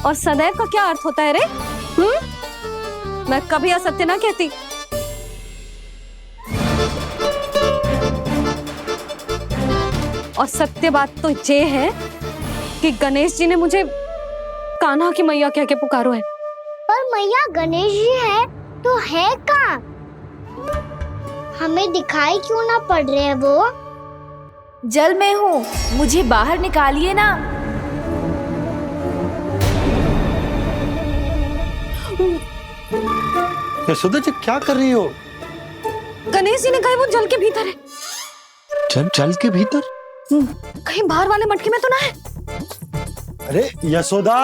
Speaker 2: और सदैव का क्या अर्थ होता है रे? मैं कभी असत्य ना कहती। और सत्य बात तो ये है कि गणेश जी ने मुझे कान्हा की मैया कह के पुकारो है।
Speaker 1: पर मैया गणेश जी है तो है कहाँ? हमें दिखाई क्यों ना पड़ रहे हैं वो?
Speaker 7: जल में हूँ, मुझे बाहर निकालिए ना।
Speaker 15: यशोदा जी, क्या कर रही हो?
Speaker 2: गणेश जी ने कहा वो जल के भीतर है।
Speaker 15: जल के भीतर?
Speaker 2: कहीं बाहर वाले मटके में तो ना है?
Speaker 15: अरे यशोदा!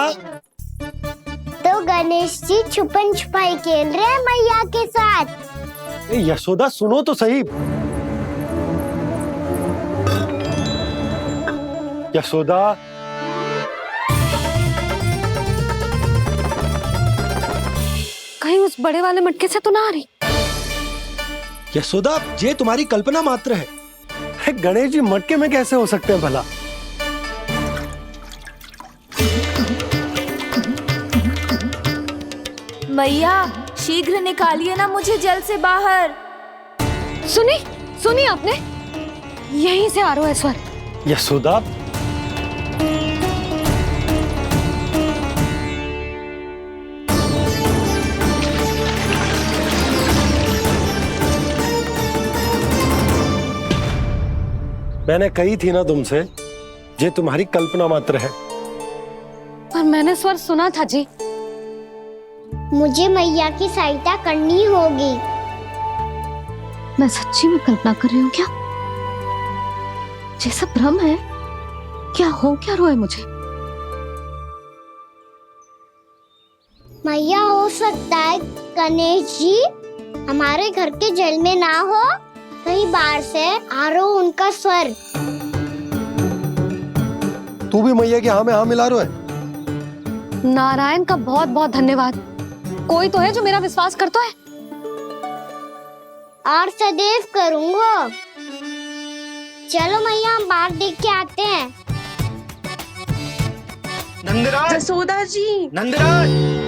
Speaker 1: तो गणेश जी छुपन छुपाई खेल रहे हैं मैया के साथ।
Speaker 15: यशोदा, सुनो तो सही। यशोदा,
Speaker 2: कहीं उस बड़े वाले मटके से तो ना आ रही?
Speaker 15: यशोदा, ये तुम्हारी कल्पना मात्र है। गणेश जी मटके में कैसे हो सकते हैं भला?
Speaker 7: मैया, शीघ्र निकालिए ना मुझे जल से बाहर।
Speaker 2: सुनी आपने? यहीं से आ रहा है स्वर।
Speaker 15: यशोदा, मैंने कही थी ना तुमसे, ये तुम्हारी कल्पना मात्र है।
Speaker 2: पर मैंने स्वर सुना था जी।
Speaker 1: मुझे मैया की सहायता करनी होगी।
Speaker 2: मैं सच्ची में कल्पना कर रही हूँ क्या? जैसा भ्रम है क्या? हो क्या रहा है मुझे?
Speaker 1: मैया, हो सकता है गणेश जी हमारे घर के जल में ना हो, कहीं बाहर से आ रहा हो उनका स्वर।
Speaker 15: तू भी मैया के हाँ में हाँ मिला रहा है।
Speaker 2: नारायण का बहुत बहुत धन्यवाद। कोई तो है जो मेरा विश्वास करता है।
Speaker 1: और सदैव करूंगा। चलो मैया, हम बाहर देख के आते हैं।
Speaker 6: नंदराज, जसोदा जी,
Speaker 12: नंदराज।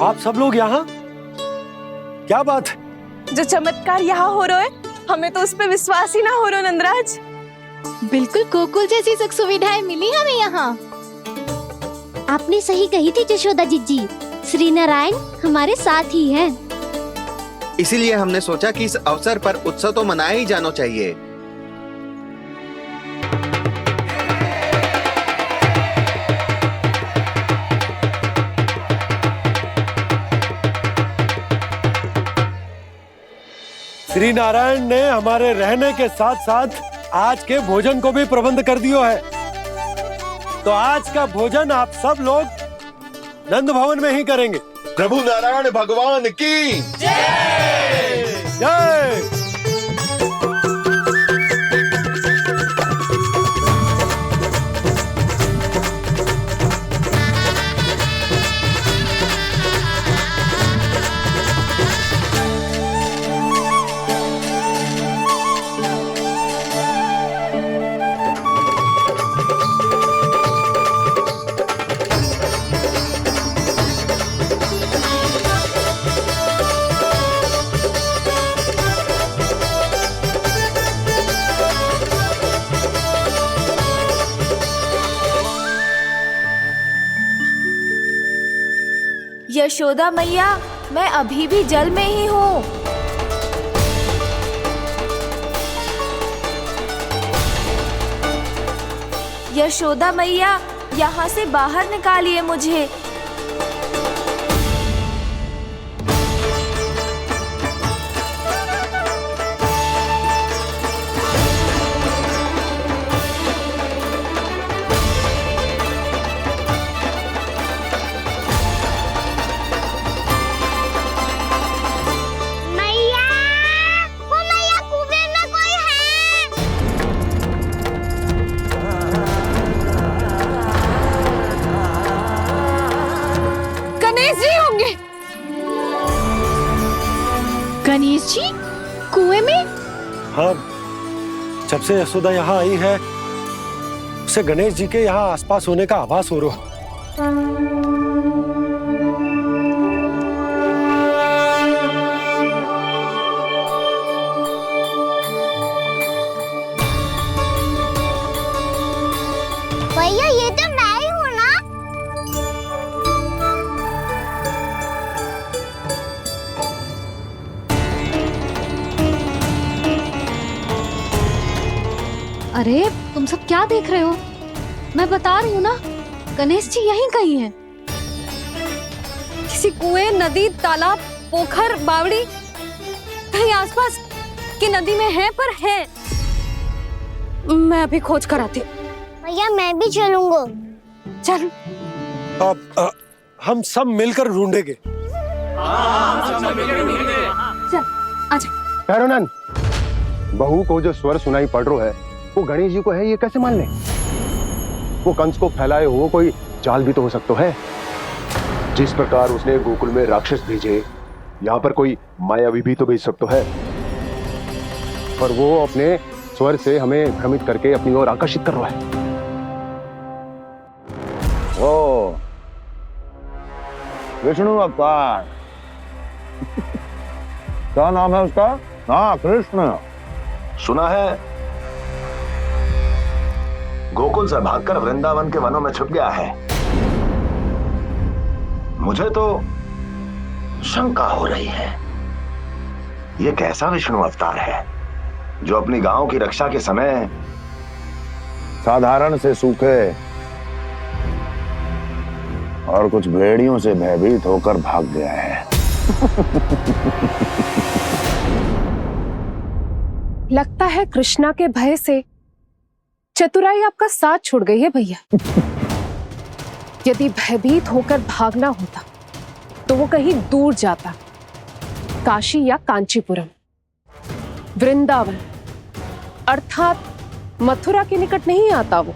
Speaker 15: आप सब लोग यहाँ? क्या बात है?
Speaker 6: जो चमत्कार यहाँ हो रहा है, हमें तो उस पर विश्वास ही ना हो रहा नंदराज।
Speaker 7: बिल्कुल गोकुल जैसी सुख सुविधाएं मिली हमें यहाँ।
Speaker 1: आपने सही कही थी जशोदा जीजी, श्री नारायण हमारे साथ ही हैं।
Speaker 16: इसीलिए हमने सोचा कि इस अवसर पर उत्सव तो मनाया ही जाना चाहिए।
Speaker 15: श्री नारायण ने हमारे रहने के साथ साथ आज के भोजन को भी प्रबंध कर दिया है। तो आज का भोजन आप सब लोग नंद भवन में ही करेंगे।
Speaker 12: प्रभु नारायण भगवान की
Speaker 15: जय जय।
Speaker 7: यशोदा मैया, मैं अभी भी जल में ही हूँ। यशोदा मैया, यहाँ से बाहर निकालिए मुझे।
Speaker 1: मैया, वो मैया कुएं में कोई है।
Speaker 2: गणेश जी होंगे।
Speaker 4: गणेश जी कुएं में?
Speaker 15: हाँ, जब से यशोदा यहाँ आई है उसे गणेश जी के यहाँ आसपास होने का आभास हो रहा।
Speaker 1: भैया ये तो मैं ही हूँ ना।
Speaker 2: अरे तुम सब क्या देख रहे हो? मैं बता रही हूँ ना, गणेश जी यहीं कहीं हैं। किसी कुएं, नदी, तालाब, पोखर, बावड़ी, कहीं आसपास की नदी में है, पर है। मैं अभी खोज कर आती हूँ।
Speaker 1: भैया मैं भी चलूंगा।
Speaker 2: चल।
Speaker 15: अब हम सब मिलकर ढूंढेंगे।
Speaker 2: चल आजा।
Speaker 5: भैरवनाथ, बहू को जो स्वर सुनाई पड़ रहा है वो गणेश जी को है, ये कैसे मान ले? वो कंस को फैलाए हुए कोई जाल भी तो हो सकता है। जिस प्रकार उसने गोकुल में राक्षस भेजे, यहाँ पर कोई मायावी भी तो भेज सकता है। पर वो अपने स्वर से हमें भ्रमित करके अपनी ओर आकर्षित कर रहा है।
Speaker 12: ओ विष्णु अवतार। क्या नाम है उसका? हाँ, कृष्ण।
Speaker 10: सुना है गोकुल से भागकर वृंदावन के वनों में छुप गया है। मुझे तो शंका हो रही है, ये कैसा विष्णु अवतार है जो अपनी गांव की रक्षा के समय
Speaker 12: साधारण से सूखे और कुछ भेड़ियों से भयभीत होकर भाग गया है।
Speaker 4: लगता है कृष्णा के भय से चतुराई आपका साथ छोड़ गई है भैया। यदि भयभीत होकर भागना होता तो वो कहीं दूर जाता, काशी या कांचीपुरम, वृंदावन अर्थात मथुरा के निकट नहीं आता वो।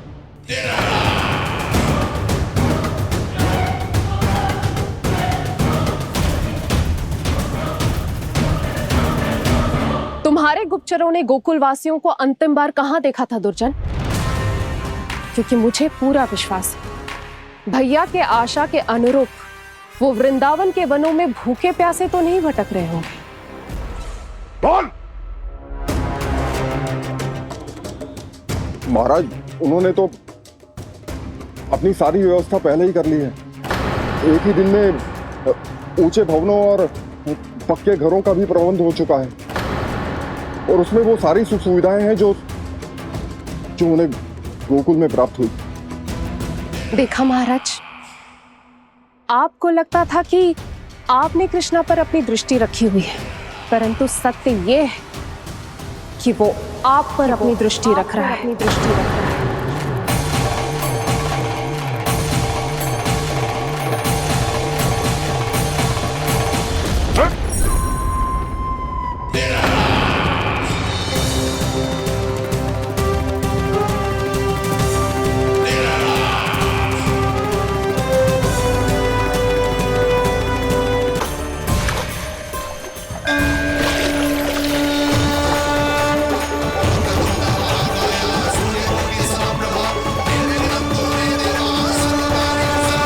Speaker 4: तुम्हारे गुप्तचरों ने गोकुल वासियों को अंतिम बार कहां देखा था दुर्जन? क्योंकि मुझे पूरा विश्वास है भैया के आशा के अनुरूप वो वृंदावन के वनों में भूखे प्यासे तो नहीं भटक रहे होंगे।
Speaker 13: कौन? महाराज, उन्होंने तो अपनी सारी व्यवस्था पहले ही कर ली है। एक ही दिन में ऊंचे भवनों और पक्के घरों का भी प्रबंध हो चुका है, और उसमें वो सारी सुख सुविधाएं हैं जो उन्हें गोकुल में प्राप्त हुई।
Speaker 4: देखा महाराज, आपको लगता था कि आपने कृष्णा पर अपनी दृष्टि रखी हुई है, परंतु सत्य ये है कि वो आप पर अपनी दृष्टि रख रहा है।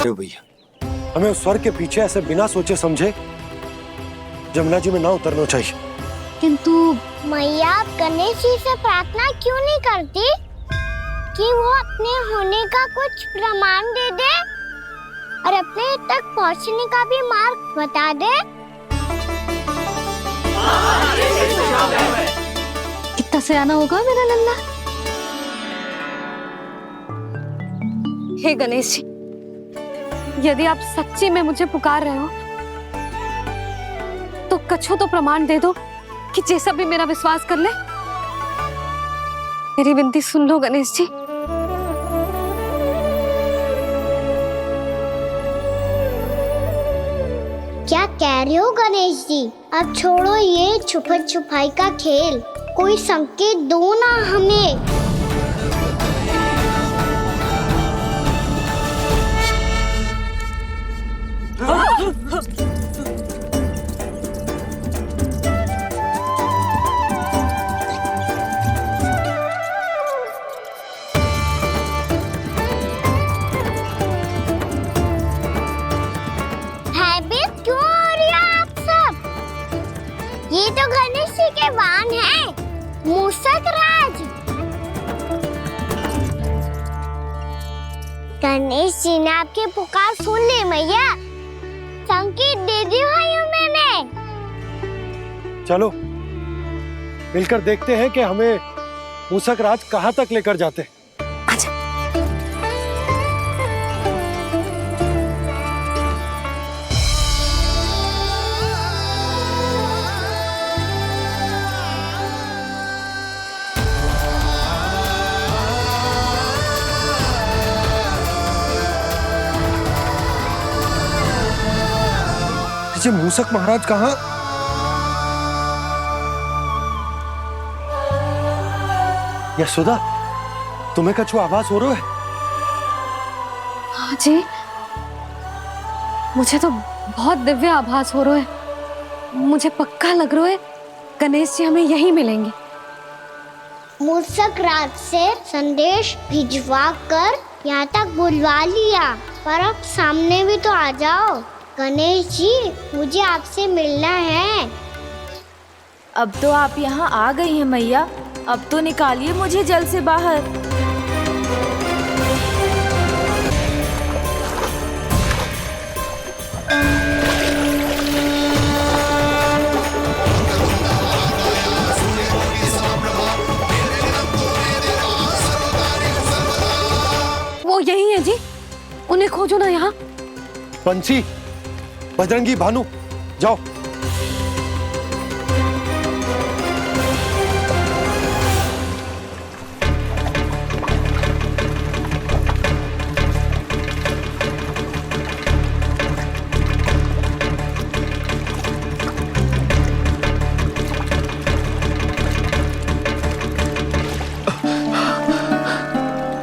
Speaker 15: भैया, हमें उस स्वर के पीछे ऐसे बिना सोचे समझे जमुना जी में ना उतरना चाहिए।
Speaker 1: किंतु मैया, आप गणेश जी से प्रार्थना क्यों नहीं करती कि वो अपने होने का कुछ प्रमाण दे दे? और अपने तक पहुंचने का भी मार्ग बता दे।
Speaker 2: कितना सयाना होगा मेरा लल्ला। हे गणेश जी, यदि आप सच्ची में मुझे पुकार रहे हो तो कछो तो प्रमाण दे दो कि जैसा भी मेरा विश्वास कर ले। मेरी विनती सुन लो गणेश जी।
Speaker 1: क्या कह रहे हो गणेश जी? अब छोड़ो ये छुपन छुपाई का खेल, कोई संकेत दो ना हमें। भयभीत क्यों हो रही हो आप सब? ये तो गणेश जी के वाहन हैं, मूषक राज। गणेश जी ने आपकी पुकार सुन ली मैया, संकेत दे दी भाइयों मैंने।
Speaker 15: चलो मिलकर देखते हैं कि हमें मूषक राज कहाँ तक लेकर जाते हैं। जी मूषक महाराज कहाँ? यशोदा, तुम्हें कछु आभास हो रहा है?
Speaker 2: हाँ जी, मुझे तो बहुत दिव्य आभास हो रहा है। मुझे पक्का लग रहा है गणेश जी हमें यहीं मिलेंगे।
Speaker 1: मूषक राज से संदेश भिजवा कर यहाँ तक बुलवा लिया, पर अब सामने भी तो आ जाओ। गणेश जी, मुझे आपसे मिलना है।
Speaker 17: अब तो आप यहाँ आ गई हैं मैया, अब तो निकालिए मुझे जल से बाहर।
Speaker 2: वो यही है जी, उन्हें खोजो ना यहाँ।
Speaker 15: पंछी, बजरंगी, भानु, जाओ।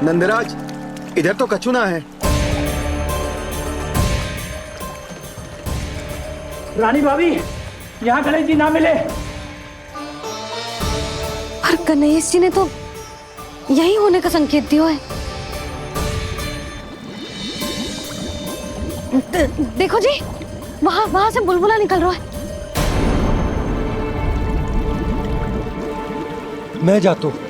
Speaker 16: नंदराज, इधर तो कछुना है।
Speaker 18: रानी भाभी, यहाँ गणेश जी ना मिले।
Speaker 2: और गणेश जी ने तो यही होने का संकेत दिया है। देखो जी, वहां से बुलबुला निकल रहा है।
Speaker 15: मैं जाता हूँ।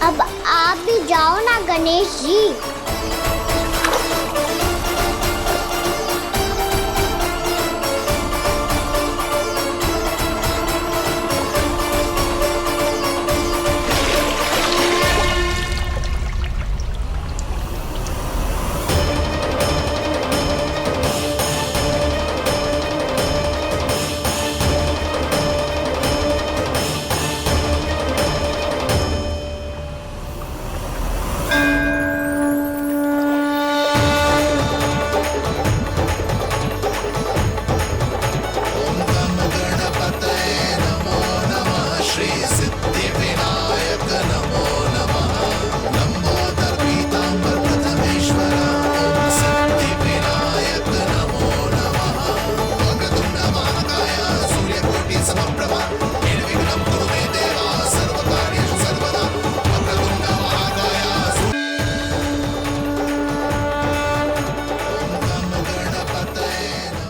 Speaker 1: अब आप भी जाओ ना गणेश जी।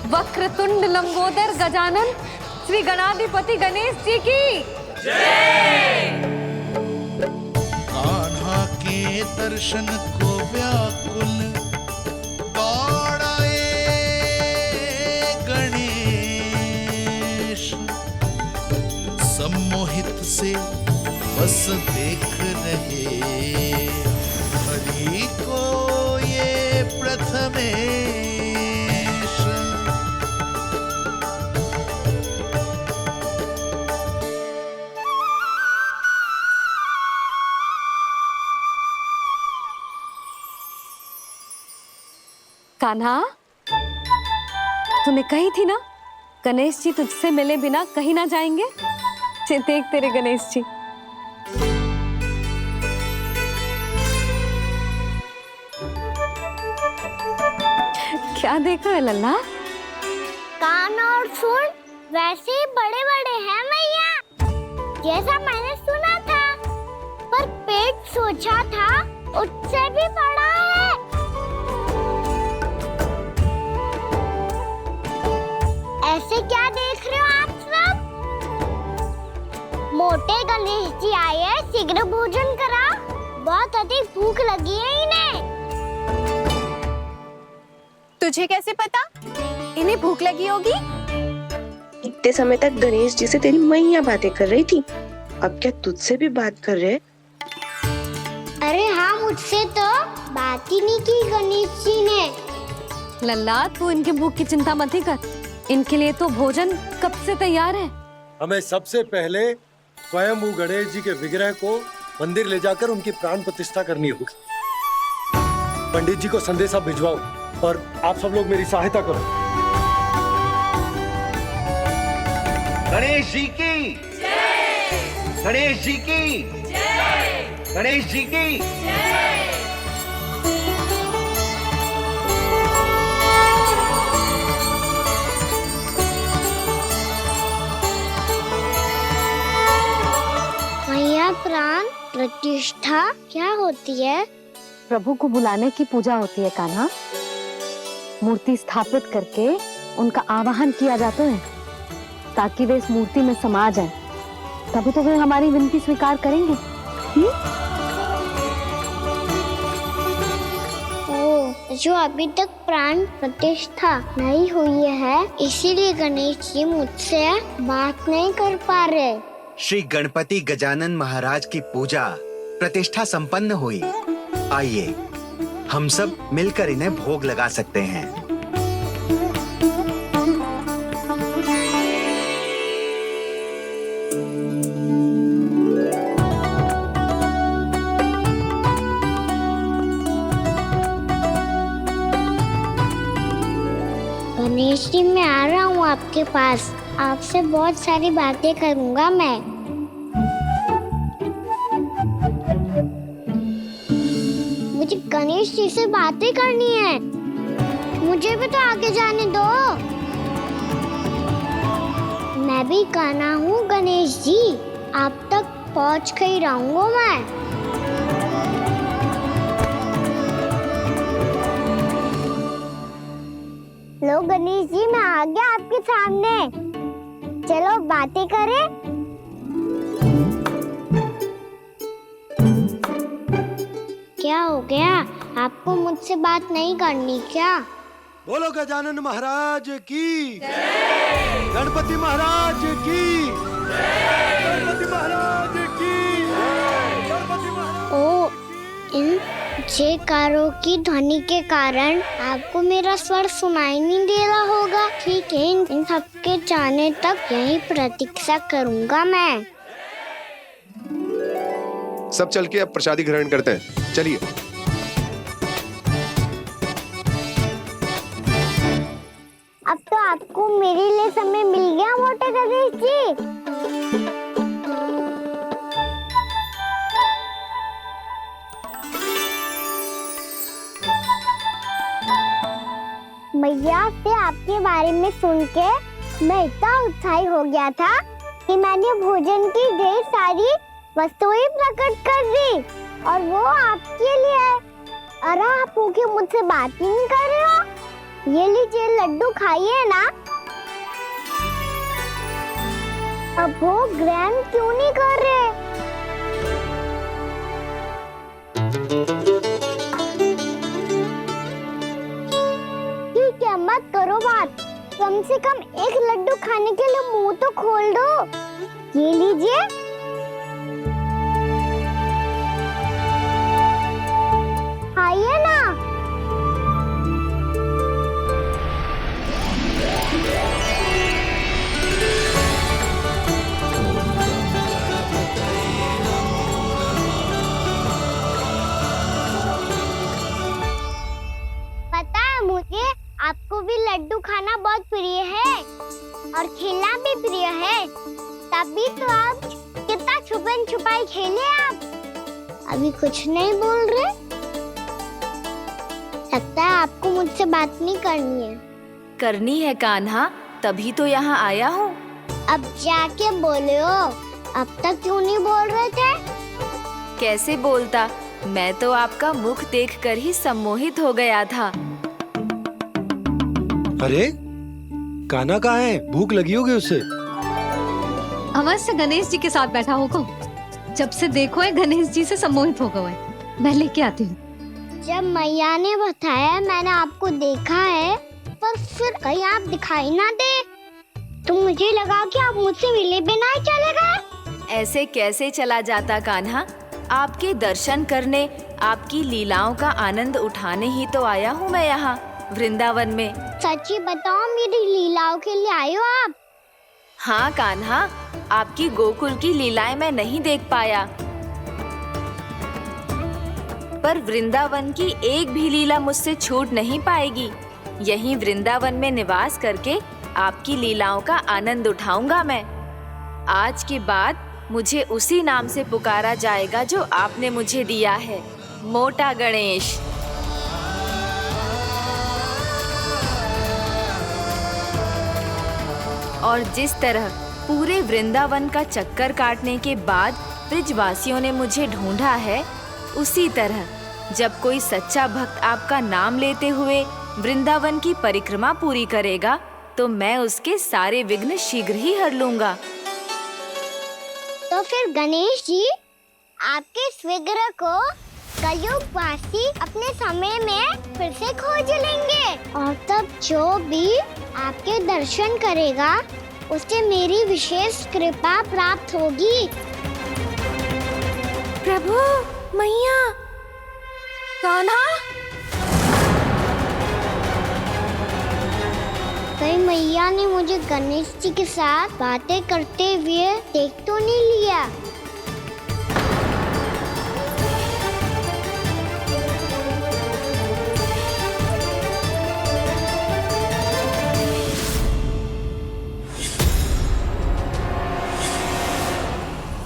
Speaker 2: वक्रतुंड लंबोदर गजानन श्री गणाधिपति गणेश जी की
Speaker 9: कान्हा के दर्शन को व्याकुल दौड़ाए गणेश, सम्मोहित से बस देख रहे हरि को ये प्रथमेश।
Speaker 2: कान्हा, तूने कही थी ना गणेश जी तुझसे मिले बिना कहीं ना जाएंगे। देख तेरे गणेश जी। क्या देख रहे लल्ला?
Speaker 1: कान और सुन वैसे ही बड़े बड़े हैं मैया, जैसा मैंने सुना था, पर पेट सोचा था उससे भी बड़ा है। ऐसे क्या देख रहे हो आप सब? मोटे गणेश जी आए हैं, शीघ्र भोजन करा, बहुत अधिक भूख लगी है इन्हें।
Speaker 6: तुझे कैसे पता इन्हें भूख लगी होगी?
Speaker 19: इतने समय तक गणेश जी से तेरी मैया बातें कर रही थी, अब क्या तुझसे भी बात कर रहे?
Speaker 1: अरे हाँ, मुझसे तो बात ही नहीं की गणेश जी ने।
Speaker 2: लल्ला, तू इनके भूख की चिंता मत ही कर, इनके लिए तो भोजन कब से तैयार है।
Speaker 15: हमें सबसे पहले स्वयं गणेश जी के विग्रह को मंदिर ले जाकर उनकी प्राण प्रतिष्ठा करनी होगी। पंडित जी को संदेशा भिजवाओ और आप सब लोग मेरी सहायता करो।
Speaker 16: गणेश जी की जय, गणेश जी की जय, गणेश जी की जय।
Speaker 1: मैया, प्राण प्रतिष्ठा क्या होती है?
Speaker 2: प्रभु को बुलाने की पूजा होती है कान्हा। मूर्ति स्थापित करके उनका आवाहन किया जाता है ताकि वे इस मूर्ति में समा जाएं। तभी तो वे हमारी विनती स्वीकार करेंगे।
Speaker 1: ओ, जो अभी तक प्राण प्रतिष्ठा नहीं हुई है, इसीलिए गणेश जी मुझसे बात नहीं कर पा रहे।
Speaker 16: श्री गणपति गजानन महाराज की पूजा प्रतिष्ठा संपन्न हुई। आइए हम सब मिलकर इन्हें भोग लगा सकते हैं।
Speaker 1: गणेश जी, मैं आ रहा हूँ आपके पास, आपसे बहुत सारी बातें करूँगा मैं। मुझे गणेश जी से बातें करनी है, मुझे भी तो आगे जाने दो। मैं भी कान्हा हूँ गणेश जी, आप तक पहुँच कर ही रहूँगा मैं। लो गणेश जी, मैं आ गया आपके सामने, चलो बातें करें। क्या हो गया, आपको मुझसे बात नहीं करनी क्या?
Speaker 15: बोलो गजानन महाराज की जय, गणपति महाराज की जय, गणपति महाराज की जय, गणपति महाराज।
Speaker 1: ओ, इन जयकारों की ध्वनि के कारण आपको मेरा स्वर सुनाई नहीं दे रहा होगा। ठीक है, इन सबके जाने तक यही प्रतीक्षा करूंगा मैं।
Speaker 3: सब चल के अब प्रसादी ग्रहण करते हैं, चलिए।
Speaker 1: अब तो आपको मेरे लिए समय मिल गया मोटे गणेश जी। मैया से आपके बारे में सुन के मैं इतना उत्साही हो गया था कि मैंने भोजन की ढेर सारी वस्तुएं प्रकट कर दी, और वो आपके लिए। अरे आप भूखे मुझसे बात ही नहीं कर रहे हो। ये लीजिए लड्डू, खाइए ना। अब वो ग्रैंड क्यों नहीं कर रहे? ठीक है, मत करो बात। कम से कम एक लड्डू खाने के लिए मुंह तो खोल दो। ये लीजिए। खाइए ना। पता है मुझे, आपको भी लड्डू खाना बहुत प्रिय है और खेलना भी प्रिय है। तभी तो आप कितना छुपन छुपाई खेले। आप अभी कुछ नहीं बोल रहे। लगता है आपको मुझसे बात नहीं करनी है।
Speaker 17: करनी है कान्हा, तभी तो यहाँ आया हूँ।
Speaker 1: अब जाके बोलो। अब तक क्यों नहीं बोल रहे थे?
Speaker 17: कैसे बोलता, मैं तो आपका मुख देखकर ही सम्मोहित हो गया था।
Speaker 15: अरे कान्हा कहाँ है? भूख लगी होगी उसे।
Speaker 2: अवश्य गणेश जी के साथ बैठा होगा। जब से देखो है गणेश जी से सम्मोहित हो गए। मैं लेके आती हूँ।
Speaker 1: जब मैया ने बताया मैंने आपको देखा है, पर फिर कहीं आप दिखाई ना दे, तो मुझे लगा कि आप मुझसे मिले बिना ही चले गए।
Speaker 17: ऐसे कैसे चला जाता कान्हा? आपके दर्शन करने, आपकी लीलाओं का आनंद उठाने ही तो आया हूँ मैं यहाँ वृंदावन में।
Speaker 1: सच्ची बताओ, मेरी लीलाओं के लिए आए हो आप?
Speaker 17: हाँ कान्हा, आपकी गोकुल की लीलाएं मैं नहीं देख पाया, पर वृंदावन की एक भी लीला मुझसे छूट नहीं पाएगी। यहीं वृंदावन में निवास करके आपकी लीलाओं का आनंद उठाऊंगा मैं। आज के बाद मुझे उसी नाम से पुकारा जाएगा जो आपने मुझे दिया है, मोटा गणेश। और जिस तरह पूरे वृंदावन का चक्कर काटने के बाद ब्रिजवासियों ने मुझे ढूंढा है, उसी तरह जब कोई सच्चा भक्त आपका नाम लेते हुए वृंदावन की परिक्रमा पूरी करेगा, तो मैं उसके सारे विघ्न शीघ्र ही हर लूंगा।
Speaker 1: तो फिर गणेश जी, आपके इस विग्रह को कलयुगवासी अपने समय में फिर से खोज लेंगे, और तब जो भी आपके दर्शन करेगा उसे मेरी विशेष कृपा प्राप्त होगी।
Speaker 7: प्रभु, मैया,
Speaker 2: कान्हा,
Speaker 1: कहीं मैया ने मुझे गणेश जी के साथ बातें करते हुए देख तो नहीं लिया?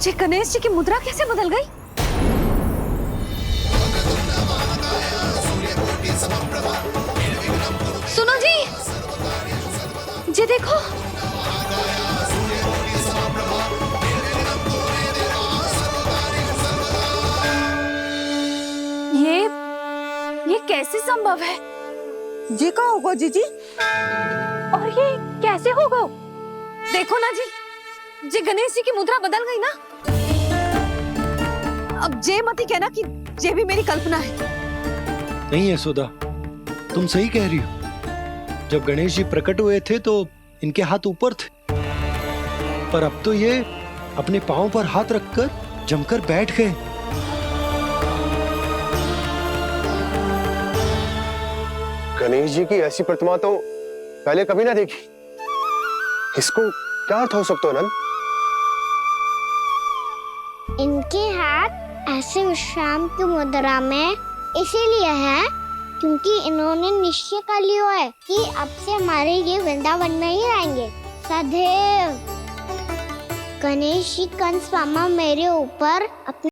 Speaker 2: ये गणेश जी की मुद्रा कैसे बदल गई? सुनो जी, ये देखो।
Speaker 17: ये कैसे संभव है?
Speaker 4: ये कहाँ होगा जीजी?
Speaker 2: और ये कैसे होगा? देखो ना जी, ये गणेश जी की मुद्रा बदल गई ना। अब जे मत ही कहना कि ये भी मेरी कल्पना है।
Speaker 15: नहीं यशोदा, तुम सही कह रही हो। जब गणेश जी प्रकट हुए थे तो इनके हाथ ऊपर थे, पर अब तो ये अपने पांव पर हाथ रखकर जमकर बैठ गए।
Speaker 5: गणेश जी की ऐसी प्रतिमा तो पहले कभी ना देखी। इसको क्या अर्थ हो सकता है नंद?
Speaker 1: इनके हाथ ऐसे विश्राम की मुद्रा में इसीलिए है क्योंकि इन्होंने निश्चय कर लिया है कि अब से हमारे ये वृंदावन में ही रहेंगे सदैव। गणेश जी कंस मामा मेरे ऊपर अपने